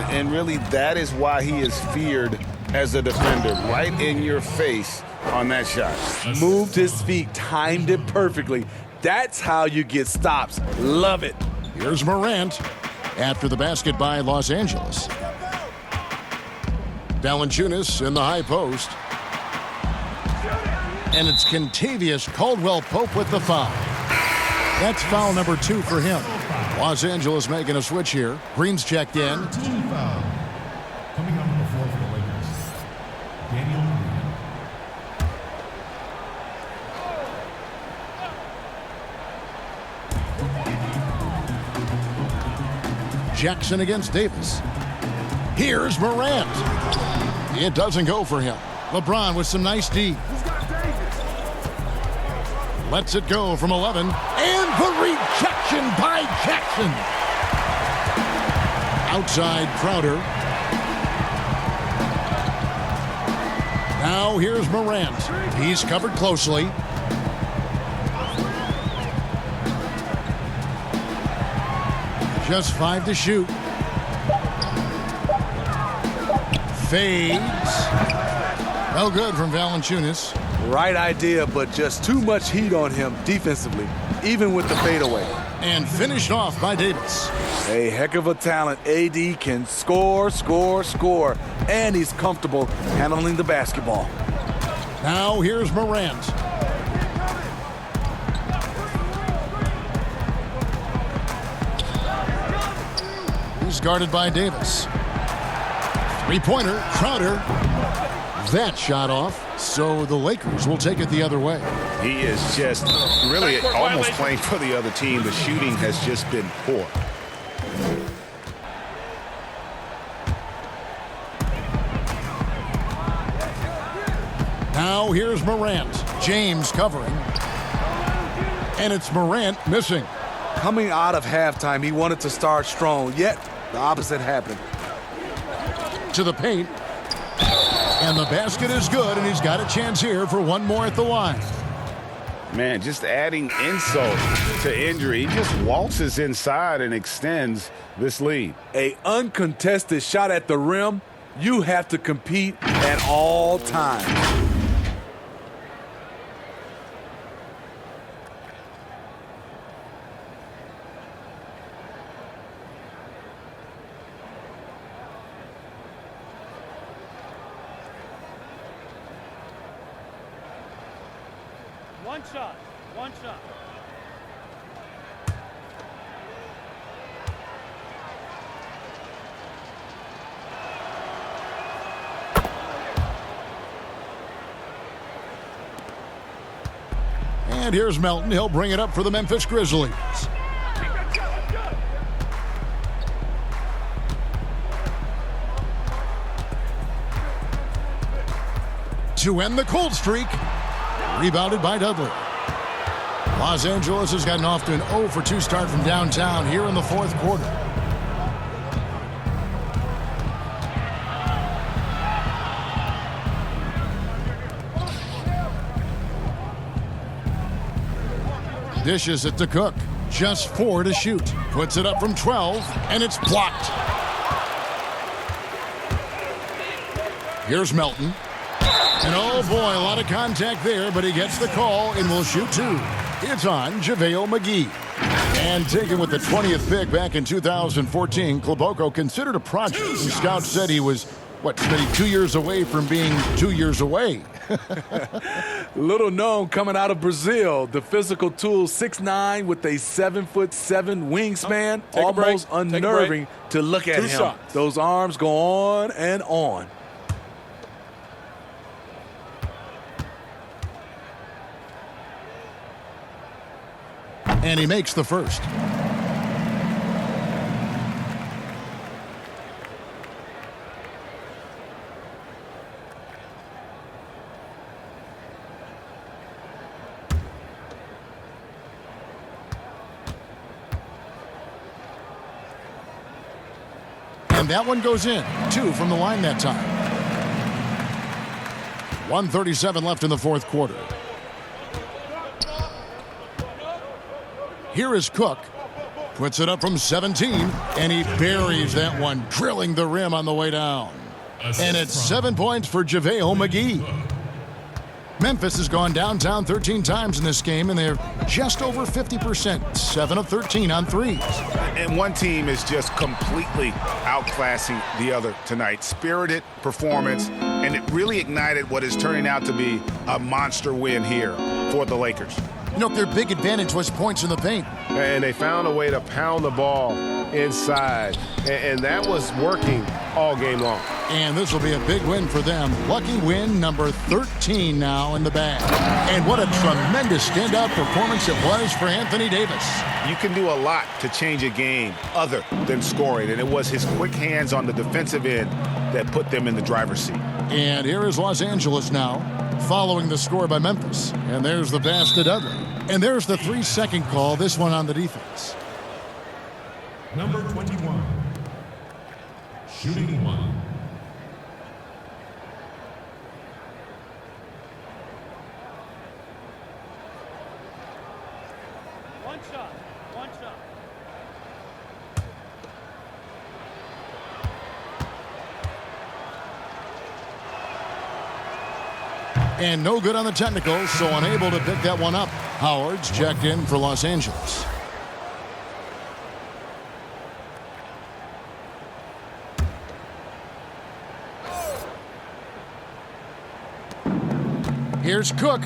Speaker 2: And really, that is why he is feared as a defender, right in your face on that shot.
Speaker 3: Moved his feet, timed it perfectly. That's how you get stops. Love it.
Speaker 1: Here's Morant after the basket by Los Angeles. Valanciunas in the high post. And it's Kentavious Caldwell-Pope with the foul. That's foul number 2 for him. Los Angeles making a switch here. Green's checked in.
Speaker 6: Team foul. Coming up on the floor for the Lakers. Daniel Green.
Speaker 1: Jackson against Davis. Here's Morant. It doesn't go for him. LeBron with some nice D. Lets it go from 11. And the rejection by Jackson. Outside Crowder. Now here's Morant. He's covered closely. Just 5 to shoot. Fades. No good from Valanciunas.
Speaker 3: Right idea, but just too much heat on him defensively, even with the fadeaway.
Speaker 1: And finished off by Davis.
Speaker 3: A heck of a talent. AD can score, score, score, and he's comfortable handling the basketball.
Speaker 1: Now here's Morant. He's guarded by Davis. Three-pointer, Crowder. That shot off, so the Lakers will take it the other way.
Speaker 4: He is just really almost playing for the other team. The shooting has just been poor.
Speaker 1: Now here's Morant. James covering. And it's Morant missing.
Speaker 3: Coming out of halftime, he wanted to start strong, yet the opposite happened.
Speaker 1: To the paint. And the basket is good, and he's got a chance here for one more at the line.
Speaker 9: Man, just adding insult to injury. He just waltzes inside and extends this lead.
Speaker 3: A uncontested shot at the rim, you have to compete at all times.
Speaker 7: One shot. One shot.
Speaker 1: And here's Melton. He'll bring it up for the Memphis Grizzlies. To end the cold streak. Rebounded by Dudley. Los Angeles has gotten off to an 0 for 2 start from downtown here in the fourth quarter. Dishes it to Cook. Just 4 to shoot. Puts it up from 12, and it's blocked. Here's Melton. And oh boy, a lot of contact there, but he gets the call and will shoot 2. It's on JaVale McGee. And taken with the 20th pick back in 2014, Kloboko considered a project. And scouts said he was, maybe 2 years away from being 2 years away.
Speaker 3: Little known coming out of Brazil, the physical tool, 6'9" with a 7'7" wingspan, almost unnerving to look at
Speaker 5: 2
Speaker 3: him.
Speaker 5: shots.
Speaker 3: Those arms go on and on.
Speaker 1: And he makes the first. And that one goes in. 2 from the line that time. 1:37 left in the fourth quarter. Here is Cook. Puts it up from 17, and he buries that one, drilling the rim on the way down. And it's 7 points for JaVale McGee. Memphis has gone downtown 13 times in this game, and they're just over 50%, 7 of 13 on threes.
Speaker 4: And one team is just completely outclassing the other tonight. Spirited performance, and it really ignited what is turning out to be a monster win here for the Lakers.
Speaker 1: You know, their big advantage was points in the paint.
Speaker 9: And they found a way to pound the ball inside. And that was working all game long.
Speaker 1: And this will be a big win for them. Lucky win number 13 now in the bag. And what a tremendous standout performance it was for Anthony Davis.
Speaker 4: You can do a lot to change a game other than scoring, and it was his quick hands on the defensive end that put them in the driver's seat.
Speaker 1: And here is Los Angeles now, following the score by Memphis. And there's the pass to Dudley. And there's the 3-second call, this one on the defense.
Speaker 6: Number 21. Shooting 1.
Speaker 7: One shot. One shot.
Speaker 1: And no good on the technical, so unable to pick that one up. Howard's checked in for Los Angeles. Here's Cook.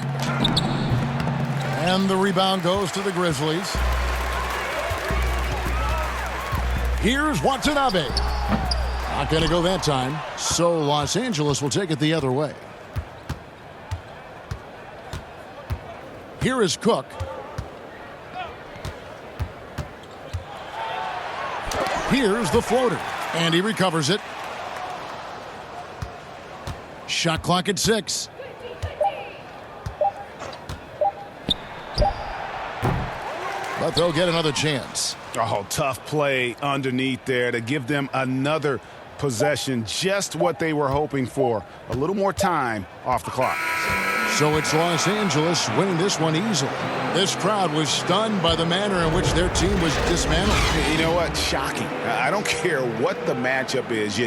Speaker 1: And the rebound goes to the Grizzlies. Here's Watanabe. Not going to go that time, so Los Angeles will take it the other way. Here is Cook. Here's the floater, and he recovers it. Shot clock at 6. But they'll get another chance.
Speaker 4: Oh, tough play underneath there to give them another possession, just what they were hoping for. A little more time off the clock.
Speaker 1: So it's Los Angeles winning this one easily. This crowd was stunned by the manner in which their team was dismantled.
Speaker 4: You know what? Shocking. I don't care what the matchup is.